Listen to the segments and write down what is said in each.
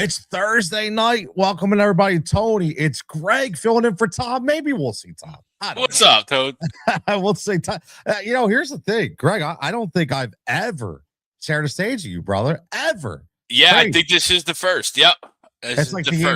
It's Thursday night. Welcome everybody. Tony, it's Greg filling in for Tom. Maybe we'll see Tom. What's up, Toad? We'll see Tom. Here's the thing, Greg. I don't think I've ever shared a stage with you, brother. Ever. Yeah, I think this is the first. Yep. It's like the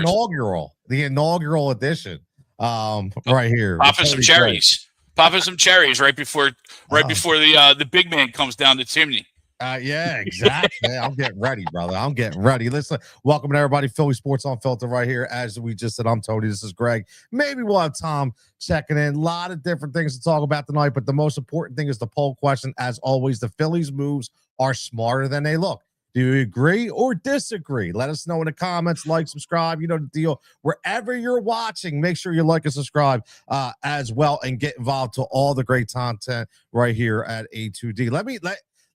inaugural edition. Right here. Popping some cherries. Popping some cherries right before the big man comes down the chimney. Yeah, exactly. I'm getting ready, brother. I'm getting ready. Listen, welcome to everybody. Philly Sports Unfiltered right here. As we just said, I'm Tony. This is Greg. Maybe we'll have Tom checking in. A lot of different things to talk about tonight, but the most important thing is the poll question. As always, the Phillies moves are smarter than they look. Do you agree or disagree? Let us know in the comments. Like, subscribe. You know the deal. Wherever you're watching, make sure you like and subscribe as well, and get involved to all the great content right here at A2D.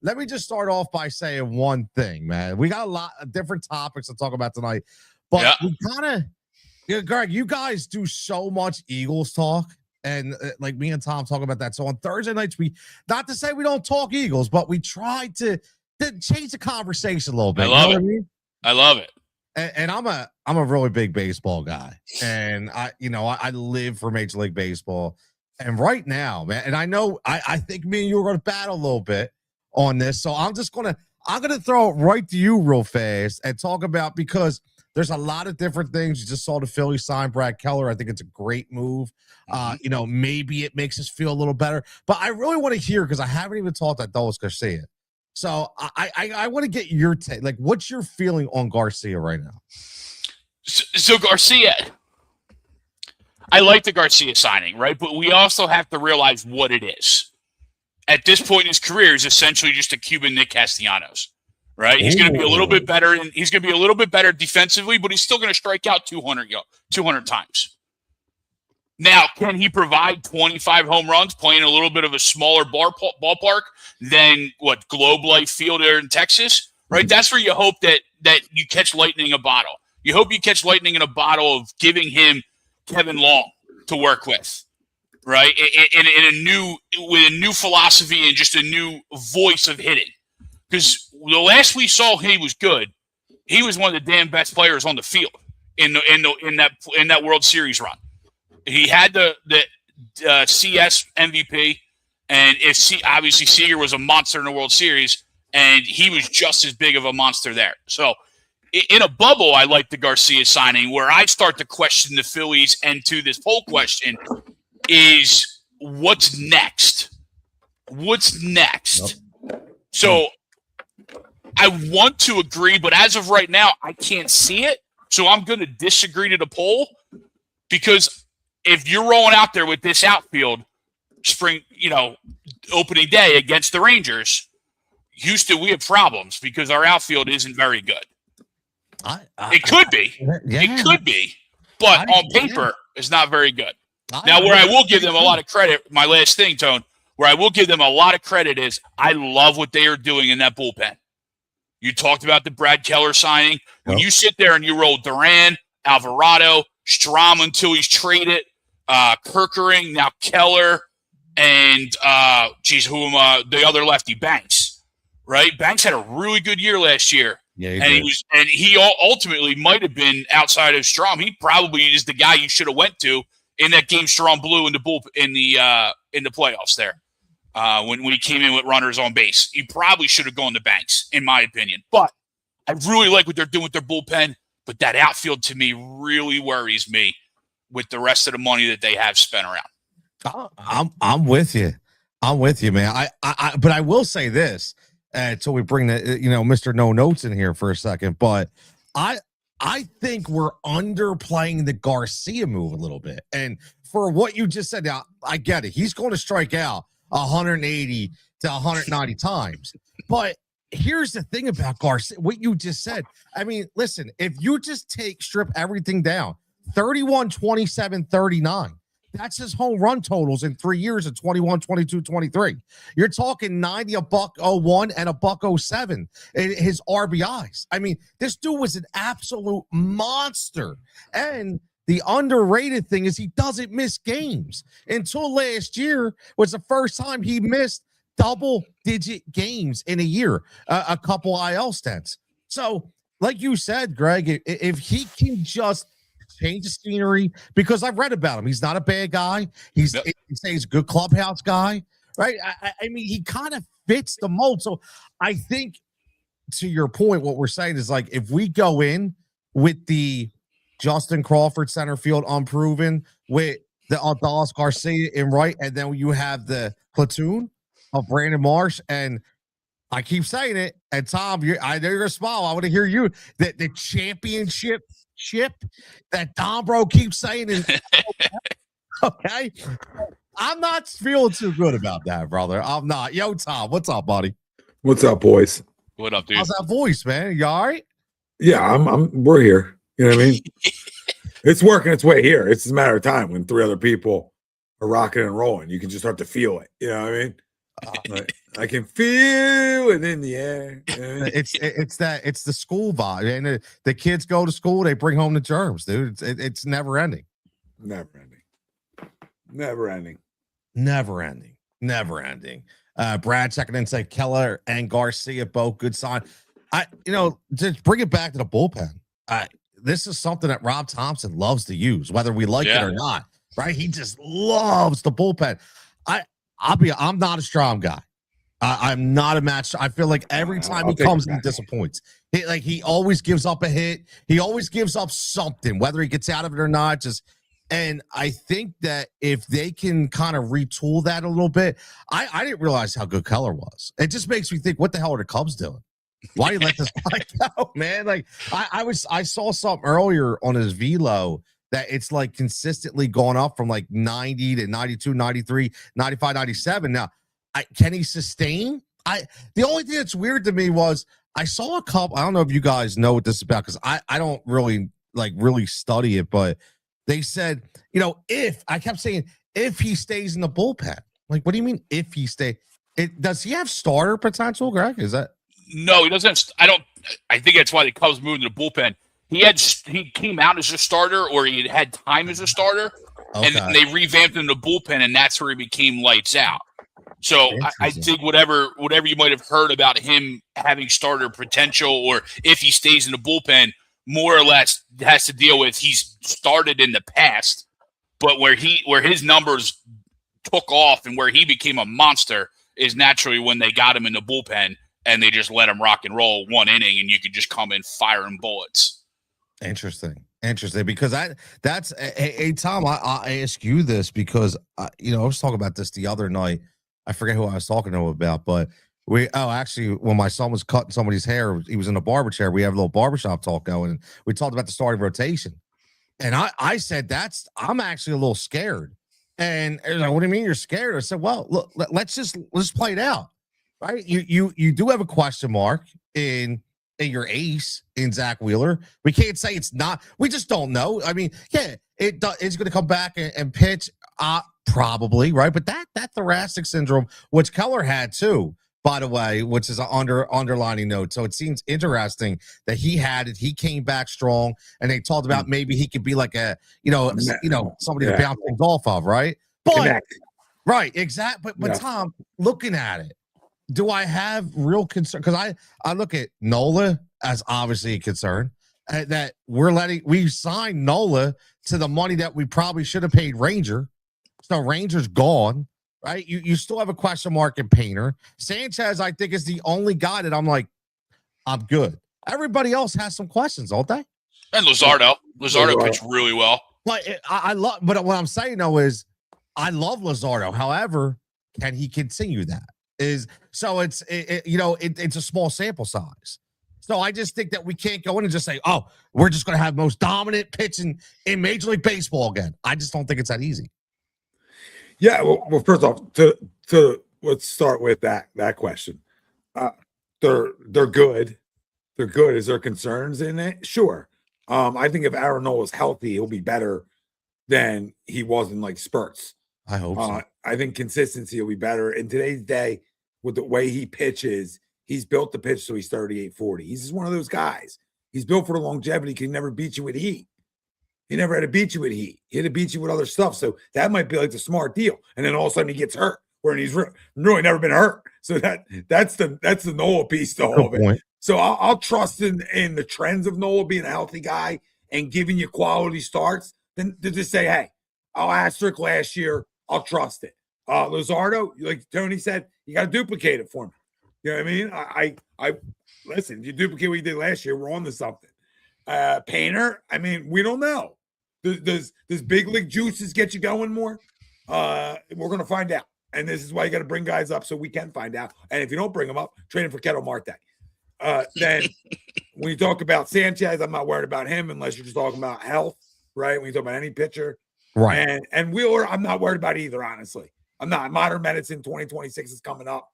Let me just start off by saying one thing, man. We got a lot of different topics to talk about tonight, but we kind of, Greg, you guys do so much Eagles talk, and like me and Tom talk about that. So on Thursday nights, not to say we don't talk Eagles, but we try to change the conversation a little bit. I love it. And I'm a really big baseball guy, and I live for Major League Baseball. And right now, man, and I know I think me and you are going to battle a little bit on this, so I'm gonna throw it right to you real fast and talk about, because there's a lot of different things. You just saw the Phillies sign Brad Keller. I think it's a great move. Maybe it makes us feel a little better, but I really want to hear, because I haven't even talked to Adolis Garcia. So I want to get your take. Like, what's your feeling on Garcia right now? So Garcia, I like the Garcia signing, right? But we also have to realize what it is. At this point in his career, is essentially just a Cuban Nick Castellanos, right? He's going to be a little bit better, and he's going to be a little bit better defensively, but he's still going to strike out 200 times. Now, can he provide 25 home runs playing a little bit of a smaller ballpark than what Globe Life Field there in Texas, right? That's where you hope that you catch lightning in a bottle. You hope you catch lightning in a bottle of giving him Kevin Long to work with. Right, with a new philosophy and just a new voice of hitting. Because the last we saw, he was good. He was one of the damn best players on the field in that World Series run. He had the CS MVP, and obviously Seager was a monster in the World Series, and he was just as big of a monster there. So in a bubble, I like the Garcia signing. Where I start to question the Phillies, and to this poll question, is what's next? What's next? Yep. So I want to agree, but as of right now, I can't see it. So I'm going to disagree to the poll, because if you're rolling out there with this outfield opening day against the Rangers, Houston, we have problems because our outfield isn't very good. It could be, but on paper, it's not very good. Now, where I will give them a lot of credit, my last thing, Tone, where I will give them a lot of credit is I love what they are doing in that bullpen. You talked about the Brad Keller signing. When you sit there and you roll Duran, Alvarado, Strom until he's traded, Kerkering, now Keller, and the other lefty, Banks, right? Banks had a really good year last year. Yeah, he ultimately might have been outside of Strom. He probably is the guy you should have went to in that game Strom blew in the playoffs there, when he came in with runners on base. He probably should have gone to Banks, in my opinion. But I really like what they're doing with their bullpen. But that outfield, to me, really worries me with the rest of the money that they have spent around. I'm with you. I'm with you, man. But I will say this until we bring Mr. No Notes in here for a second. But I think we're underplaying the Garcia move a little bit. And for what you just said, now, I get it. He's going to strike out 180 to 190 times. But here's the thing about Garcia, what you just said. I mean, listen, if you just strip everything down, 31, 27, 39. That's his home run totals in 3 years of 21, 22, 23. You're talking 90, a $101, and a $107 in his RBIs. I mean, this dude was an absolute monster. And the underrated thing is he doesn't miss games. Until last year was the first time he missed double-digit games in a year, a couple IL stints. So like you said, Greg, if he can just change the scenery, because I've read about him, he's not a bad guy. He's Yep. he's a good clubhouse guy, right? I mean, he kind of fits the mold. So I think, to your point, what we're saying is like if we go in with the Justin Crawford center field unproven with the Dallas Garcia in right, and then you have the platoon of Brandon Marsh and I keep saying it, and Tom, I know you're gonna smile. I want to hear you. The championship ship that Dombro keeps saying is okay. I'm not feeling too good about that, brother. I'm not. Yo, Tom, what's up, buddy? What's up, boys? What up, dude? How's that voice, man? You all right? Yeah, we're here. You know what I mean? It's working its way here. It's just a matter of time when 3 other people are rocking and rolling. You can just start to feel it. You know what I mean? I can feel it in the air. You know what I mean? It's the school vibe, and the kids go to school, they bring home the germs, dude. It's never ending. Never ending. Brad checking in, say Keller and Garcia both good sign. To bring it back to the bullpen. This is something that Rob Thompson loves to use, whether we like it or not. Right? He just loves the bullpen. I'm not a strong guy. I'm not a match. I feel like every time he comes, he disappoints. He always gives up a hit. He always gives up something, whether he gets out of it or not. And I think that if they can kind of retool that a little bit, I didn't realize how good Keller was. It just makes me think, what the hell are the Cubs doing? Why do you let this guy go, man? Like I saw something earlier on his velo that it's like consistently going up from like 90 to 92, 93, 95, 97. Now, can he sustain? The only thing that's weird to me was I saw a couple. I don't know if you guys know what this is about because I don't really study it, but they said, if I kept saying if he stays in the bullpen. Like, what do you mean if he stay? Does he have starter potential, Greg? Is that? No, he doesn't. I think that's why the Cubs moved to the bullpen. He came out as a starter, or he had time as a starter, and then they revamped him to bullpen, and that's where he became lights out. So I think whatever you might have heard about him having starter potential, or if he stays in the bullpen, more or less has to deal with he's started in the past, but where his numbers took off and where he became a monster is naturally when they got him in the bullpen and they just let him rock and roll 1 inning, and you could just come in firing bullets. Interesting, because that's hey Tom, I ask you this because I was talking about this the other night. I forget who I was talking to him about, but actually when my son was cutting somebody's hair, he was in a barber chair. We have a little barbershop talk going, and we talked about the starting rotation. And I said I'm actually a little scared. And like, what do you mean you're scared? I said, well, look, let's play it out, right? You do have a question mark in your ace in Zach Wheeler. We can't say it's not. We just don't know. I mean, yeah, it's going to come back and pitch, probably, right? But that thoracic syndrome, which Keller had too, by the way, which is an underlining note. So it seems interesting that he had it. He came back strong, and they talked about maybe he could be like a somebody to bounce things off of, right? But right, exactly. But Tom, looking at it, do I have real concern? Because I look at Nola as obviously a concern that we signed Nola to the money that we probably should have paid Ranger. So Ranger's gone, right? You still have a question mark in Painter. Sanchez, I think, is the only guy that I'm like, I'm good. Everybody else has some questions, don't they? And Luzardo pitched really well. But but what I'm saying though is I love Luzardo. However, can he continue that? It's a small sample size. So I just think that we can't go in and just say, oh, we're just going to have most dominant pitching in Major League Baseball again. I just don't think it's that easy. Yeah. Well, first off, to let's start with that question. They're good. They're good. Is there concerns in it? Sure. I think if Aaron Nola is healthy, he'll be better than he was in like spurts. I hope so. I think consistency will be better in today's day with the way he pitches. He's built the pitch so he's 38, 40. He's just one of those guys. He's built for the longevity. He can never beat you with heat. He never had to beat you with heat. He had to beat you with other stuff. So that might be like the smart deal. And then all of a sudden he gets hurt. where he's really never been hurt. So that's the Nola piece to all of it. Point. So I'll trust in the trends of Nola being a healthy guy and giving you quality starts. Then to just say, hey, I'll asterisk last year. I'll trust it. Luzardo, like Tony said, you got to duplicate it for me. You know what I mean? I listen. You duplicate what you did last year. We're on to something. Painter, I mean, we don't know. Does big league juices get you going more? We're going to find out. And this is why you got to bring guys up so we can find out. And if you don't bring them up, trade him for Ketel Marte. Then when you talk about Sanchez, I'm not worried about him unless you're just talking about health, right? When you talk about any pitcher. Right. And Wheeler, I'm not worried about either, honestly. I'm not. Modern medicine 2026 is coming up.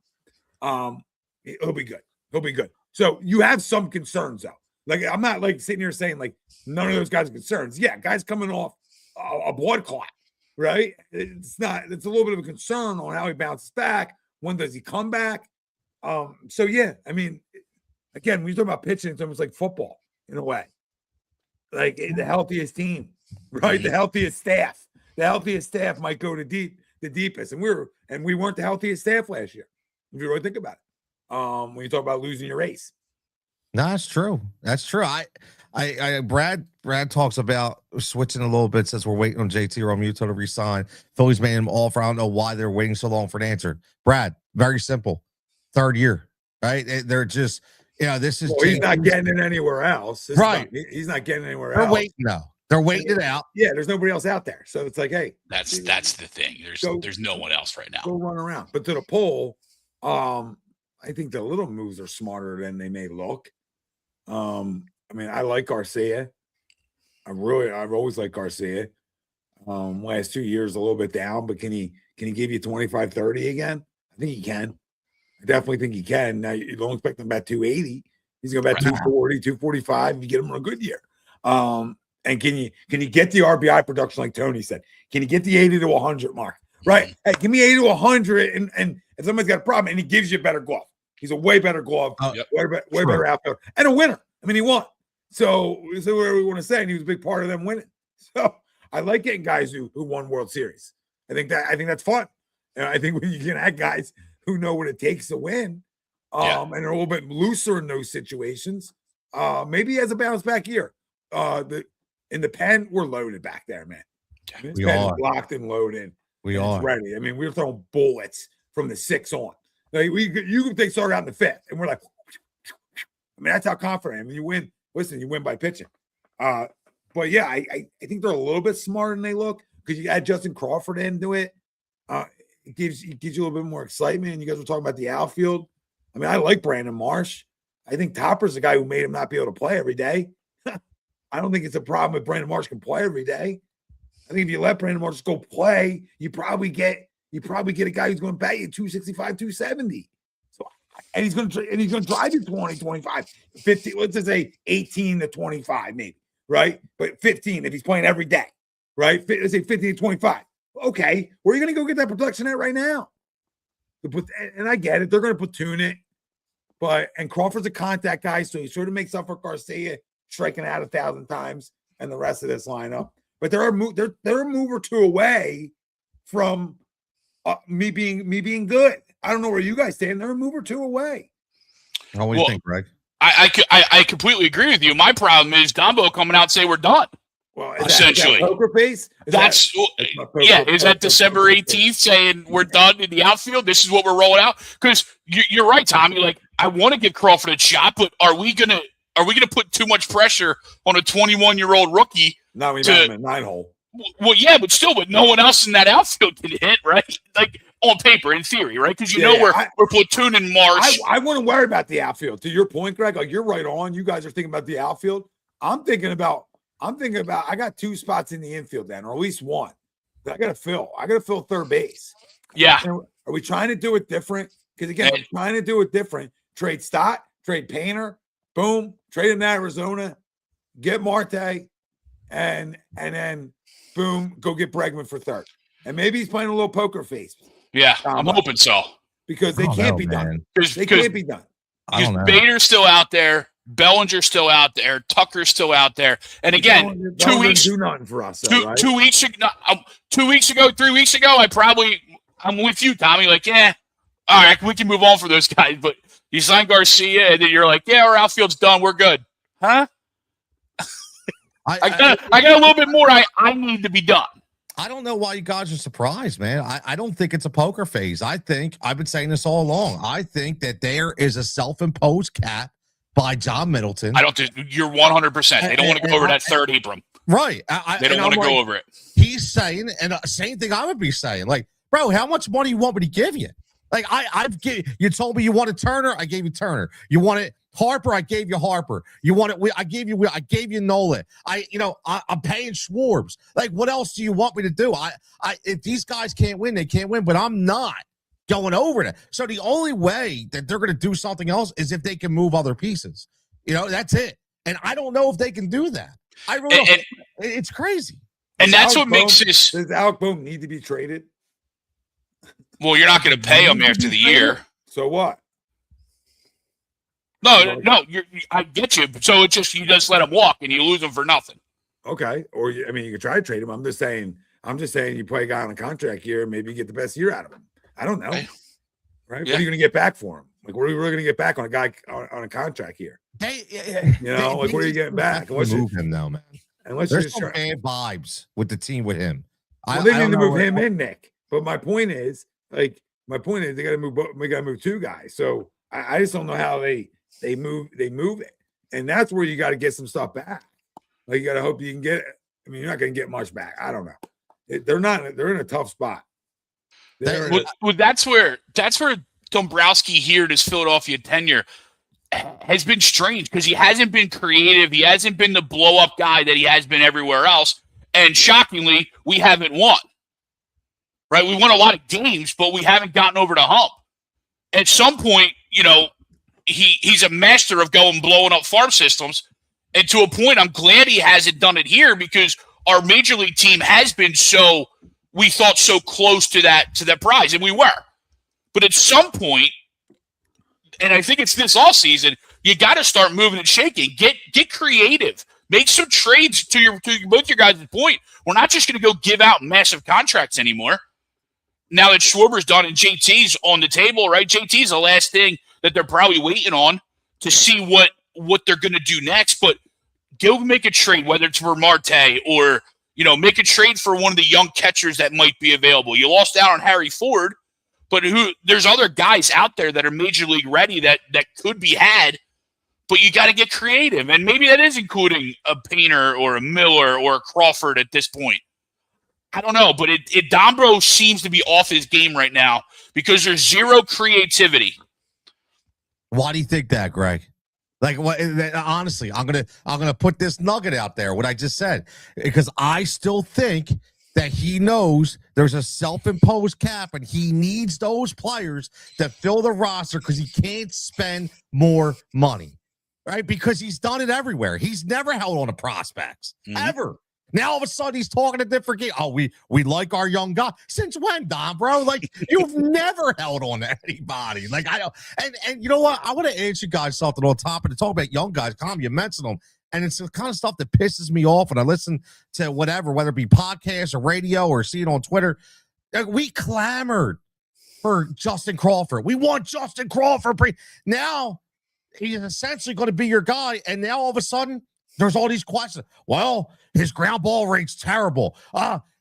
He'll be good. He'll be good. So you have some concerns, though. Like, I'm not like sitting here saying like none of those guys are concerns. Yeah, guys coming off a blood clot, right? It's a little bit of a concern on how he bounces back. When does he come back? So yeah, I mean, again, when you talk about pitching, it's almost like football in a way. Like the healthiest team, right? The healthiest staff. The healthiest staff might go to the deepest. And we weren't the healthiest staff last year, if you really think about it. When you talk about losing your ace. No, that's true. That's true. Brad talks about switching a little bit, says we're waiting on JT Realmuto to resign. Phillies made him offer. I don't know why they're waiting so long for an answer. Brad, very simple. Third year, right? They're just, this is. Well, he's not getting it anywhere else. Right. He's not getting anywhere else. They're waiting though. They're waiting it out. Yeah, there's nobody else out there. So it's like, hey. That's the thing. There's no one else right now. Go run around. But to the poll, I think the little moves are smarter than they may look. I mean, I like Garcia. I've always liked Garcia. Last 2 years a little bit down, but can he give you 25, 30 again? I think he can. I definitely think he can. Now you don't expect him about 280. He's going to bat 240, 245 if you get him on a good year. And can you get the RBI production like Tony said? Can you get the 80 to 100 mark? Right. Hey, give me 80 to 100 and if somebody's got a problem and he gives you a better glove. He's a way better glove, way better outfielder, and a winner. I mean, he won. So whatever we want to say, and he was a big part of them winning. So I like getting guys who won World Series. I think that's fun. And I think when you can have guys who know what it takes to win, and are a little bit looser in those situations, maybe he has a bounce back year. In the pen, we're loaded back there, man. We are locked and loaded. We are ready. I mean, we're throwing bullets from the 6 on. Like you they start out in the 5th, and we're like, I mean, that's how confident I am. You win. Listen, you win by pitching. But yeah, I think they're a little bit smarter than they look because you add Justin Crawford into it. It gives you a little bit more excitement. And you guys were talking about the outfield. I mean, I like Brandon Marsh. I think Topper's the guy who made him not be able to play every day. I don't think it's a problem if Brandon Marsh can play every day. I think if you let Brandon Marsh go play, you probably get a guy who's going to bat you 265, 270. So, and he's going to drive you 20, 25, 50. Let's just say 18 to 25, maybe, right? But 15 if he's playing every day, right? Let's say 15 to 25. Okay, where are you going to go get that production at right now? And I get it; they're going to platoon it, and Crawford's a contact guy, so he sort of makes up for Garcia striking out 1,000 times and the rest of this lineup. But they're a move or two away from me being good. I don't know where you guys stand. They're a move or two away. What do you think, Greg? I completely agree with you. My problem is Gumbo coming out and say we're done. Well, essentially, is that poker face? Is that December 18th saying we're done in the outfield? This is what we're rolling out. Because you're right, Tommy. Like, I want to give Crawford a shot, but are we gonna put too much pressure on a 21-year-old rookie? No, we got him at 9-hole. Well, yeah, but no one else in that outfield can hit, right? Like on paper, in theory, right? Because we're platooning Marsh. I wouldn't worry about the outfield. To your point, Greg, like you're right on. You guys are thinking about the outfield. I'm thinking about. I got 2 spots in the infield then, or at least one that I got to fill. I got to fill third base. Yeah. Are we trying to do it different? Because again, we're trying to do it different. Trade Stott, trade Painter, boom, trade him to Arizona, get Marte, and then boom, go get Bregman for third. And maybe he's playing a little poker face. Yeah, I'm hoping so. Because they can't be done. They can't be done. Because Bader's still out there. Bellinger's still out there. Tucker's still out there. And again, 2 weeks do nothing for us. Though, right? 2 weeks ago, 3 weeks ago, I probably I'm with you, Tommy. Like, yeah, all right, we can move on for those guys. But you sign Garcia, and then you're like, yeah, our outfield's done. We're good. Huh? I got a little bit more I need to be done. I don't know why you guys are surprised, man. I don't think it's a poker phase. I think I've been saying this all along. I think that there is a self-imposed cap by John Middleton. I don't think you're 100%. They don't want to go over that third apron. Right. They don't want to go over it. He's saying, and same thing I would be saying, like, bro, how much money you want me to give you? Like, you told me you wanted Turner, I gave you Turner. You wanted Harper, I gave you Harper. You wanted, I gave you Nola. I'm paying Schwarbs. Like, what else do you want me to do? If these guys can't win, they can't win, but I'm not going over that. So the only way that they're going to do something else is if they can move other pieces. That's it. And I don't know if they can do that. I really don't. It's crazy. And that's what makes this. Does Alec Bohm need to be traded? Well, you're not going to pay him after the year. So what? No, I get you. So it's just you just let him walk and you lose him for nothing. Okay, or you can try to trade him. I'm just saying you play a guy on a contract here, maybe you get the best year out of him. I don't know, right? Yeah. What are you going to get back for him? Like, what are we really going to get back on a guy on a contract here? What are you getting back? Move him though, man. There's some bad vibes with the team with him. Well, they need to move him in, Nick. But my point is, they got to move. We got to move two guys. So I just don't know how they move it, and that's where you got to get some stuff back. Like, you got to hope you can get it. I mean, you're not going to get much back. I don't know. They're in a tough spot. That's where Dombrowski here in his Philadelphia tenure has been strange because he hasn't been creative. He hasn't been the blow up guy that he has been everywhere else. And shockingly, we haven't won. Right? We won a lot of games, but we haven't gotten over the hump. At some point, he's a master of blowing up farm systems. And to a point, I'm glad he hasn't done it here because our major league team has been we thought so close to that prize, and we were. But at some point, and I think it's this all season, you got to start moving and shaking. Get creative. Make some trades to both your guys' point. We're not just going to go give out massive contracts anymore. Now that Schwarber's done and JT's on the table, right? JT's the last thing that they're probably waiting on to see what they're going to do next. But go make a trade, whether it's for Marte or, make a trade for one of the young catchers that might be available. You lost out on Harry Ford, but there's other guys out there that are major league ready that could be had, but you got to get creative. And maybe that is including a Painter or a Miller or a Crawford at this point. I don't know, but Dombro seems to be off his game right now because there's zero creativity. Why do you think that, Greg? Like, what? Honestly, I'm gonna put this nugget out there. What I just said, because I still think that he knows there's a self-imposed cap, and he needs those players to fill the roster because he can't spend more money, right? Because he's done it everywhere. He's never held on to prospects ever. Now all of a sudden he's talking a different game. Oh, we like our young guy. Since when, Don, bro? Like, you've never held on to anybody. Like, I don't. And you know what? I want to ask you guys something on top of the talk about young guys. Tom, you mentioned them, and it's the kind of stuff that pisses me off when I listen to whatever, whether it be podcasts or radio or see it on Twitter. Like, we clamored for Justin Crawford. We want Justin Crawford. Now he's essentially going to be your guy, and now all of a sudden there's all these questions. Well, his ground ball rate's terrible.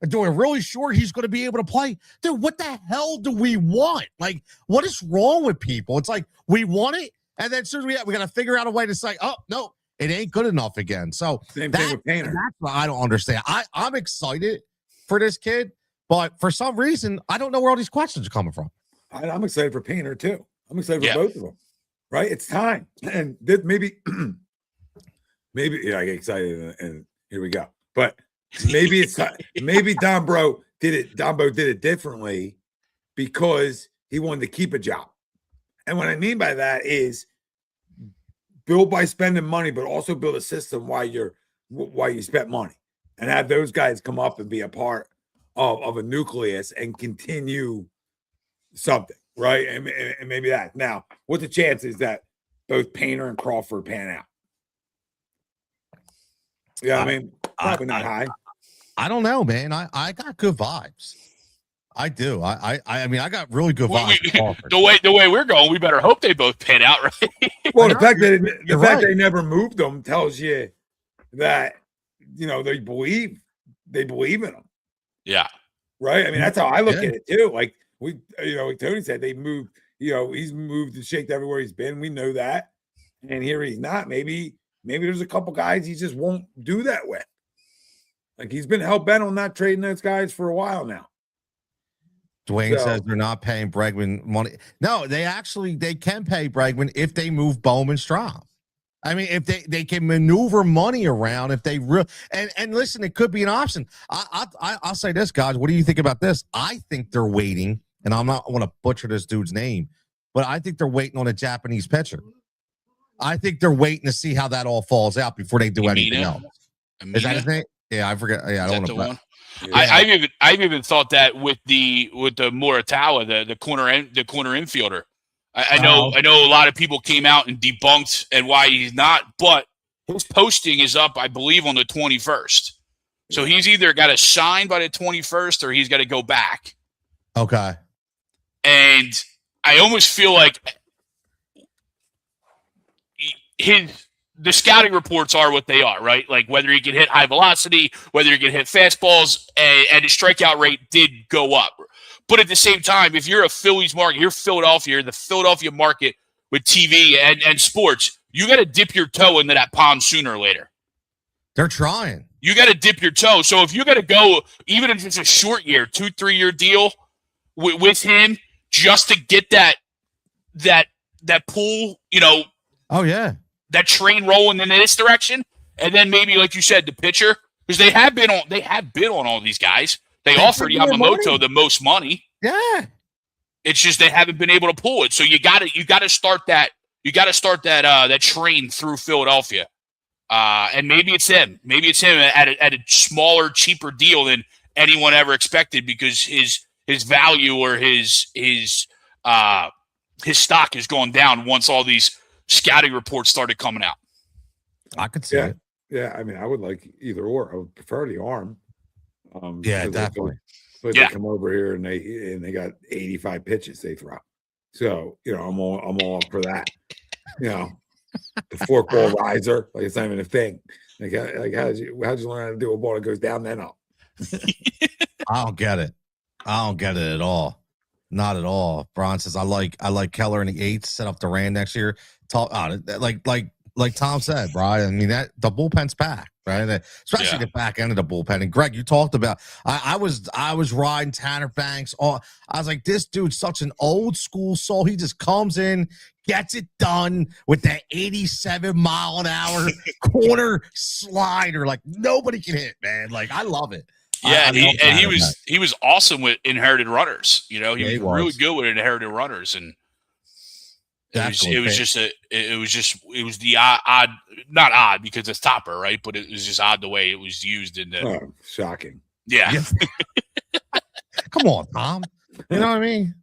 Do we really sure he's going to be able to play? Dude, what the hell do we want? Like, what is wrong with people? It's like, we want it, and then as soon as we got to figure out a way to say, oh, no, it ain't good enough again. So same thing with Painter. That's what I don't understand. I'm excited for this kid, but for some reason, I don't know where all these questions are coming from. I'm excited for Painter, too. I'm excited for both of them, right? It's time. And this maybe I get excited and here we go. But maybe it's maybe Dombo did it differently because he wanted to keep a job. And what I mean by that is build by spending money, but also build a system while you spent money and have those guys come up and be a part of a nucleus and continue something, right? And maybe that. Now, what's the chances that both Painter and Crawford pan out? Yeah, I mean, probably not high. I don't know, man. I got good vibes. I do. I mean, I got really good We, vibes. we, from Crawford. the way we're going, we better hope they both pan out, right? Well, I the know, fact you're right. they never moved them tells you that they believe in them, Yeah. right? I mean, that's how I look Yeah. at it too. Like like Tony said, they moved. He's moved and shaked everywhere he's been. We know that, and here he's not. Maybe there's a couple guys he just won't do that with. Like he's been hell bent on not trading those guys for a while now. Dwayne says they're not paying Bregman money. No, they can pay Bregman if they move Bowman Strom. I mean, if they can maneuver money around, if they and listen, it could be an option. I'll say this, guys. What do you think about this? I think they're waiting, and I want to butcher this dude's name, but I think they're waiting on a Japanese pitcher. I think they're waiting to see how that all falls out before they do anything else. Is that his name? Yeah, I forget. Yeah, I don't want to. One? Yeah. I've even thought that with the Moritawa, the corner infielder. I know a lot of people came out and debunked and why he's not, but his posting is up, I believe, on the 21st. So he's either got to sign by the 21st or he's got to go back. Okay. And I almost feel like the scouting reports are what they are, right? Like whether he can hit high velocity, whether he can hit fastballs, and his strikeout rate did go up. But at the same time, if you're a Phillies market, you're Philadelphia, you're the Philadelphia market with TV and sports, you got to dip your toe into that pond sooner or later. They're trying. You got to dip your toe. So if you got to go, even if it's a short year, 2-3 year deal with him, just to get that pool, Oh yeah. that train rolling in this direction, and then maybe, like you said, the pitcher, because they have been on all these guys. They offered Yamamoto the most money. Yeah. It's just they haven't been able to pull it. So you got to start that. You got to start that train through Philadelphia, and maybe it's him. Maybe it's him at a smaller, cheaper deal than anyone ever expected because his value or his stock has gone down once all these scouting reports started coming out. I could see it. Yeah, I mean, I would like either or. I would prefer the arm. Yeah, definitely. But they come over here and they got 85 pitches they throw. So I'm all up for that. The forkball riser, like it's not even a thing. Like how'd you learn how to do a ball that goes down then up? I don't get it. I don't get it at all. Not at all. Bron says I like Keller in the 8th. Set up Duran next year. Like Tom said, Brian. I mean that the bullpen's packed, right? Especially the back end of the bullpen. And Greg, you talked about. I was riding Tanner Banks. I was like, this dude's such an old school soul. He just comes in, gets it done with that 87-mile-an-hour corner slider. Like nobody can hit, man. Like I love it. Yeah, he was awesome with inherited runners. He was really good with inherited runners, and it was the odd, not odd because it's topper, right? But it was just odd the way it was used in the. Shocking. Yeah. Come on, Tom. You know what I mean?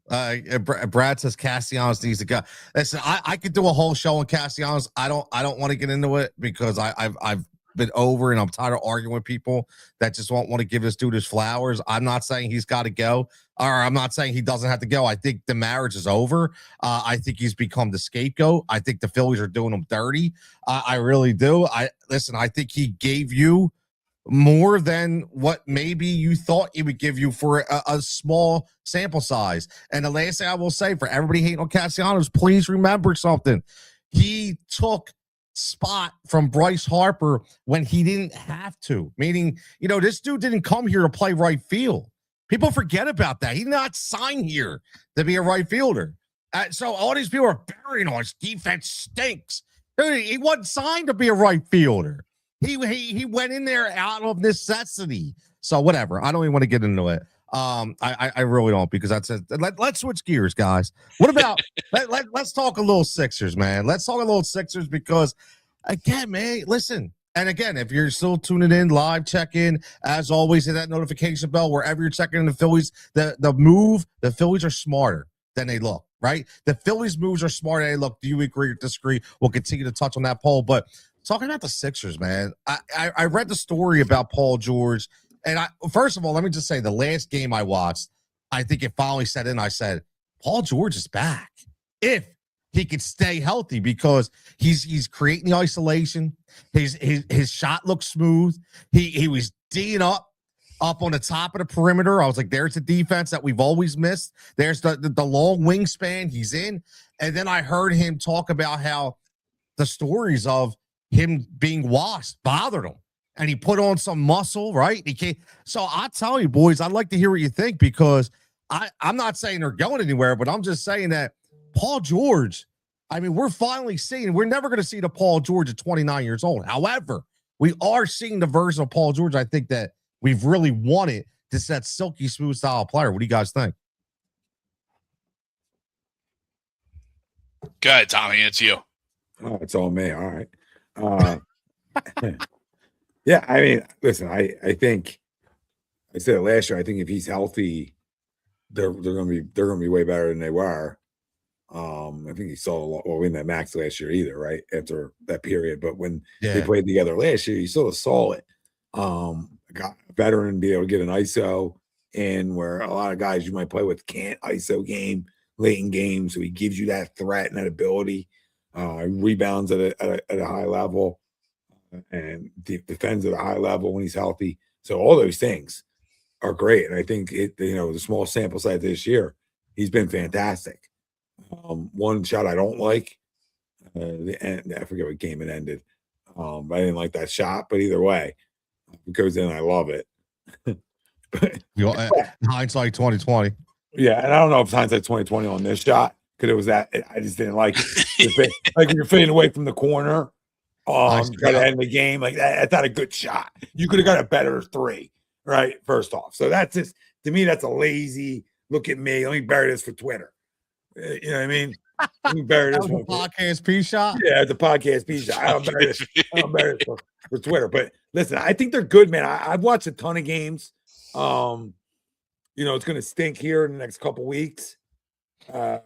Brad says Castellanos needs to go. Listen, I could do a whole show on Castellanos. I don't want to get into it because I've been over and I'm tired of arguing with people that just won't want to give this dude his flowers. I'm not saying he's got to go, or I'm not saying he doesn't have to go. I think the marriage is over. I think he's become the scapegoat. I think the Phillies are doing him dirty. I really do. I think he gave you more than what maybe you thought he would give you for a small sample size. And the last thing I will say for everybody hating on Castellanos, please remember something. He took spot from Bryce Harper when he didn't have to, meaning, this dude didn't come here to play right field. People forget about that. He did not sign here to be a right fielder. So all these people are burying on his defense stinks. Dude, he wasn't signed to be a right fielder. He went in there out of necessity. So whatever. I don't even want to get into it. I really don't, because that's it. Let's switch gears, guys. What about let's talk a little Sixers, man. Let's talk a little Sixers because, again, man, listen. And again, if you're still tuning in live, check in. As always, hit that notification bell wherever you're checking in the Phillies. The Phillies are smarter than they look, right? The Phillies moves are smarter than they look. Do you agree or disagree? We'll continue to touch on that poll. But talking about the Sixers, man, I read the story about Paul George. And first of all, let me just say the last game I watched, I think it finally set in. I said, Paul George is back. If he could stay healthy, because he's creating the isolation. His shot looks smooth. He was D'ing up on the top of the perimeter. I was like, there's the defense that we've always missed. There's the long wingspan. He's in. And then I heard him talk about how the stories of him being washed bothered him. And he put on some muscle, right? He can't. So I tell you, boys, I'd like to hear what you think, because I'm not saying they're going anywhere, but I'm just saying that Paul George, I mean, we're finally seeing, we're never going to see the Paul George at 29 years old. However, we are seeing the version of Paul George, I think, that we've really wanted, to set silky smooth style player. What do you guys think? Go ahead, Tommy. It's you. Oh, it's all me. All right. Yeah, I mean, listen, I think I said it last year. I think if he's healthy, they're gonna be way better than they were. I think he saw a lot. Well, we didn't have Max last year either, right? After that period, but when they played together last year, you sort of saw it. Got a veteran be able to get an ISO in where a lot of guys you might play with can't ISO game late in games, so he gives you that threat and that ability. Rebounds at a high level, and defends at a high level when he's healthy. So all those things are great, and I think the small sample size this year, he's been fantastic. One shot I don't like, I forget what game it ended. I didn't like that shot, but either way, if it goes in, I love it. Hindsight 2020. Yeah, and I don't know if hindsight 2020 on this shot, because it was that I just didn't like it. Like when you're fading away from the corner, try to end the game like that. That's not a good shot. You could have got a better three, right? First off, so that's just, to me, that's a lazy look at me. Let me bury this for Twitter. You know what I mean? Let me bury this for podcast P shot. Yeah, it's a podcast P shot. I don't bury this for Twitter. But listen, I think they're good, man. I've watched a ton of games. It's going to stink here in the next couple weeks. Being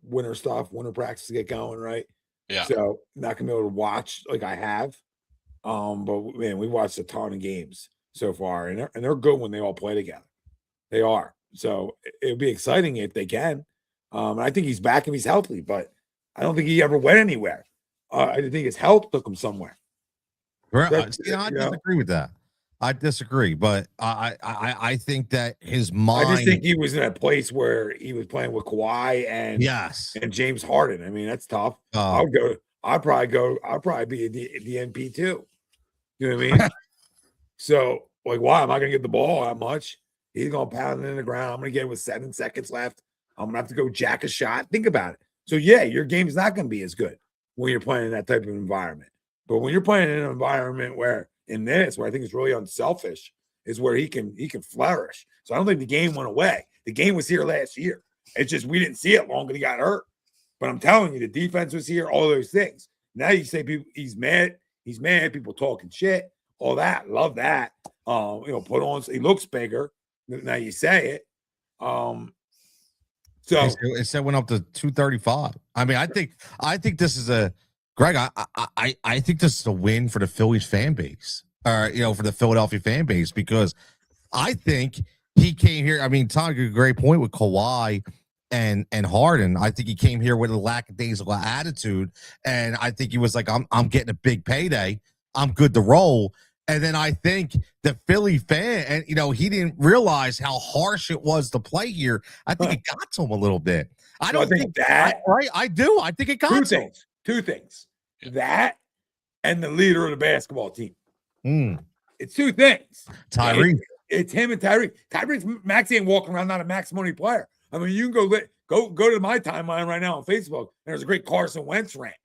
winter stuff, winter practice to get going, right? Yeah. So not gonna be able to watch like I have. But man, we watched a ton of games so far, and they're good when they all play together. They are. So it'll be exciting if they can. And I think he's back if he's healthy, but I don't think he ever went anywhere. I think his health took him somewhere. I disagree with that. I disagree, but I think that his mind. I just think he was in a place where he was playing with Kawhi and James Harden. I mean, that's tough. I'd probably be the NP too. You know what I mean? So, like, why am I going to get the ball that much? He's going to pound it in the ground. I'm going to get it with 7 seconds left. I'm going to have to go jack a shot. Think about it. So, yeah, your game's not going to be as good when you're playing in that type of environment. But when you're playing in an environment where I think it's really unselfish, is where he can flourish. So I don't think the game went away. The game was here last year. It's just we didn't see it long because he got hurt. But I'm telling you, the defense was here, all those things. Now you say people, he's mad, people talking shit, all that. Love that. Put on, he looks bigger. Now you say it. So it said went up to 235. I mean, I think this is Greg, I think this is a win for the Phillies fan base, for the Philadelphia fan base, because I think he came here. I mean, Tom, a great point with Kawhi and Harden. I think he came here with a lackadaisical attitude, and I think he was like, I'm getting a big payday. I'm good to roll. And then I think the Philly fan, and he didn't realize how harsh it was to play here. I think it got to him a little bit. I don't think that. Right? I do. I think it got to him. Two things. That and the leader of the basketball team. It's two things. Tyree. It's him and Tyree. Max ain't walking around not a max money player. I mean, you can go to my timeline right now on Facebook. There's a great Carson Wentz rant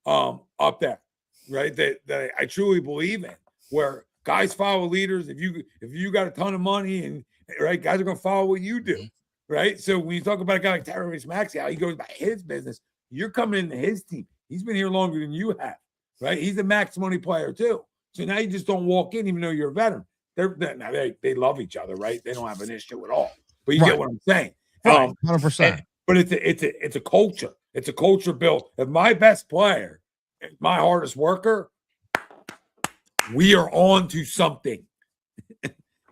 up there, right? That I truly believe in, where guys follow leaders. If you got a ton of money and right, guys are gonna follow what you do, right? So when you talk about a guy like Tyrese Maxey, how he goes by his business, you're coming into his team. He's been here longer than you have, right? He's a max money player too. So now you just don't walk in, even though you're a veteran. They love each other, right? They don't have an issue at all. But you get what I'm saying. 100%. But it's a culture. It's a culture built. If my best player, my hardest worker, we are on to something.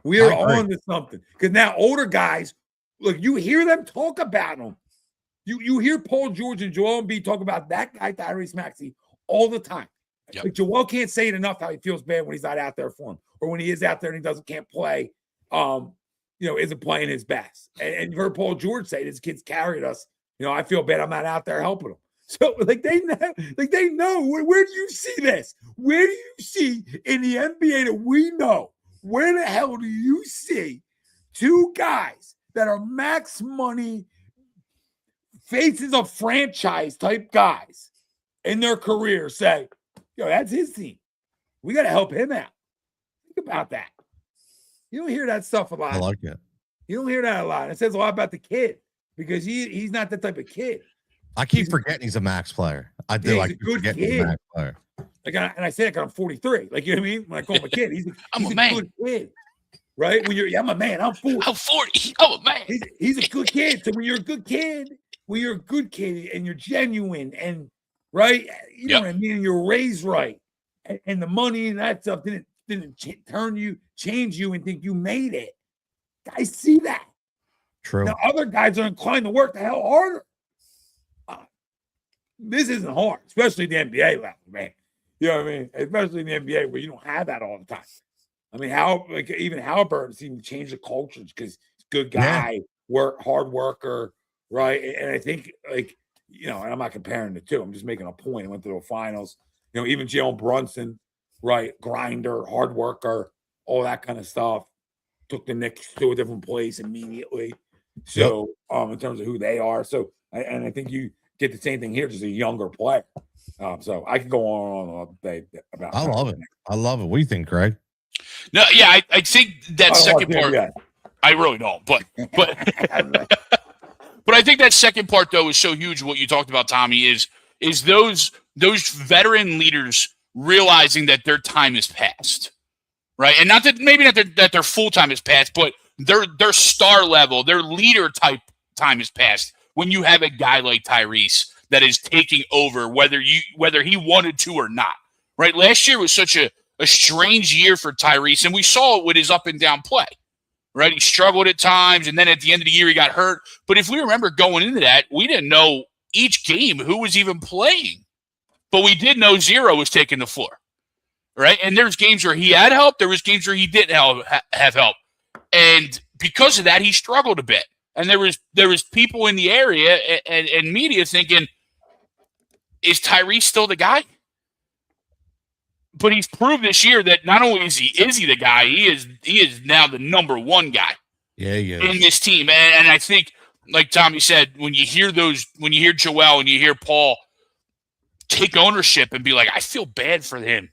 We are on to something. Because now older guys, look, you hear them talk about them. You hear Paul George and Joel Embiid talk about that guy, Tyrese Maxey, all the time. Yep. Like Joel can't say it enough how he feels bad when he's not out there for him, or when he is out there and he can't play, isn't playing his best. And you heard Paul George say, his kids carried us. I feel bad I'm not out there helping them. So they know. Where do you see this? Where do you see in the NBA that we know? Where the hell do you see two guys that are max money faces of franchise type guys in their career say, that's his team. We got to help him out. Think about that. You don't hear that stuff a lot. I like it. You don't hear that a lot. It says a lot about the kid because he's not that type of kid. I keep forgetting he's a max player. I do. Yeah, I keep forgetting he's a max player. And I say that because I'm 43. Like, you know what I mean? When I call him a kid, he's a man. Good kid. Right? I'm a man. I'm 40. I'm 40. I'm a man. He's a good kid. So when you're a good kid, and you're genuine and right, you know what I mean, and you're raised right, and the money and that stuff didn't change you and think you made it. Guys see that. True. Now other guys are inclined to work the hell harder. This isn't hard, especially the NBA level, man. You know what I mean? Especially in the NBA where you don't have that all the time. I mean, even Halliburton seemed to change the cultures because he's a good guy, hard worker, right? And I think, and I'm not comparing the two. I'm just making a point. I went to the finals. Even Jalen Brunson, right? Grinder, hard worker, all that kind of stuff. Took the Knicks to a different place immediately. So, in terms of who they are. So, and I think you get the same thing here, just a younger player. So I could go on all day about. I love it. I love it. What do you think, Greg? No, yeah, I think that second part. I really don't, but but I think that second part though is so huge. What you talked about, Tommy, is those veteran leaders realizing that their time is past, right? And not that their full time is past, but their star level, their leader type time is past. When you have a guy like Tyrese that is taking over, whether he wanted to or not, right? Last year was such a strange year for Tyrese, and we saw it with his up and down play, right? He struggled at times, and then at the end of the year, he got hurt. But if we remember going into that, we didn't know each game who was even playing, but we did know Zero was taking the floor, right? And there's games where he had help. There was games where he didn't have help, and because of that, he struggled a bit. And there was people in the area and media thinking, is Tyrese still the guy? But he's proved this year that not only is he the guy, he is now the number one guy. Yeah, in this team. And I think, like Tommy said, when you hear Joel and you hear Paul take ownership and be like, I feel bad for him.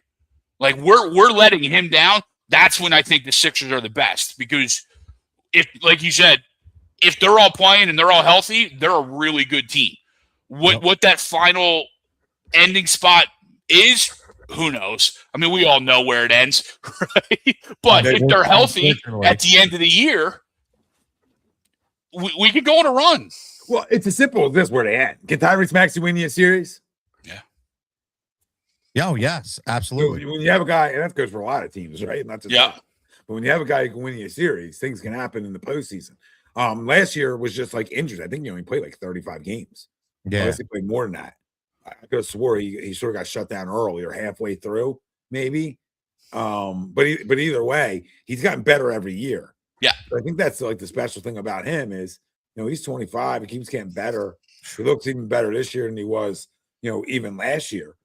Like we're letting him down. That's when I think the Sixers are the best, because if, like you said, if they're all playing and they're all healthy, they're a really good team. What that final ending spot is, who knows? I mean, we all know where it ends, right? But if they're healthy at the end of the year, we could go on a run. Well, it's as simple as this: where they end. Can Tyrese Maxey win you a series? Yeah. Oh, yes, absolutely. When you have a guy, and that goes for a lot of teams, right? Not just but when you have a guy who can win you a series, things can happen in the postseason. Last year was just like injured. I think he only played like 35 games. Yeah, unless he played more than that. I could have swore he sort of got shut down early or halfway through, maybe. But either way, he's gotten better every year. Yeah, but I think that's like the special thing about him is, he's 25. He keeps getting better. He looks even better this year than he was, even last year.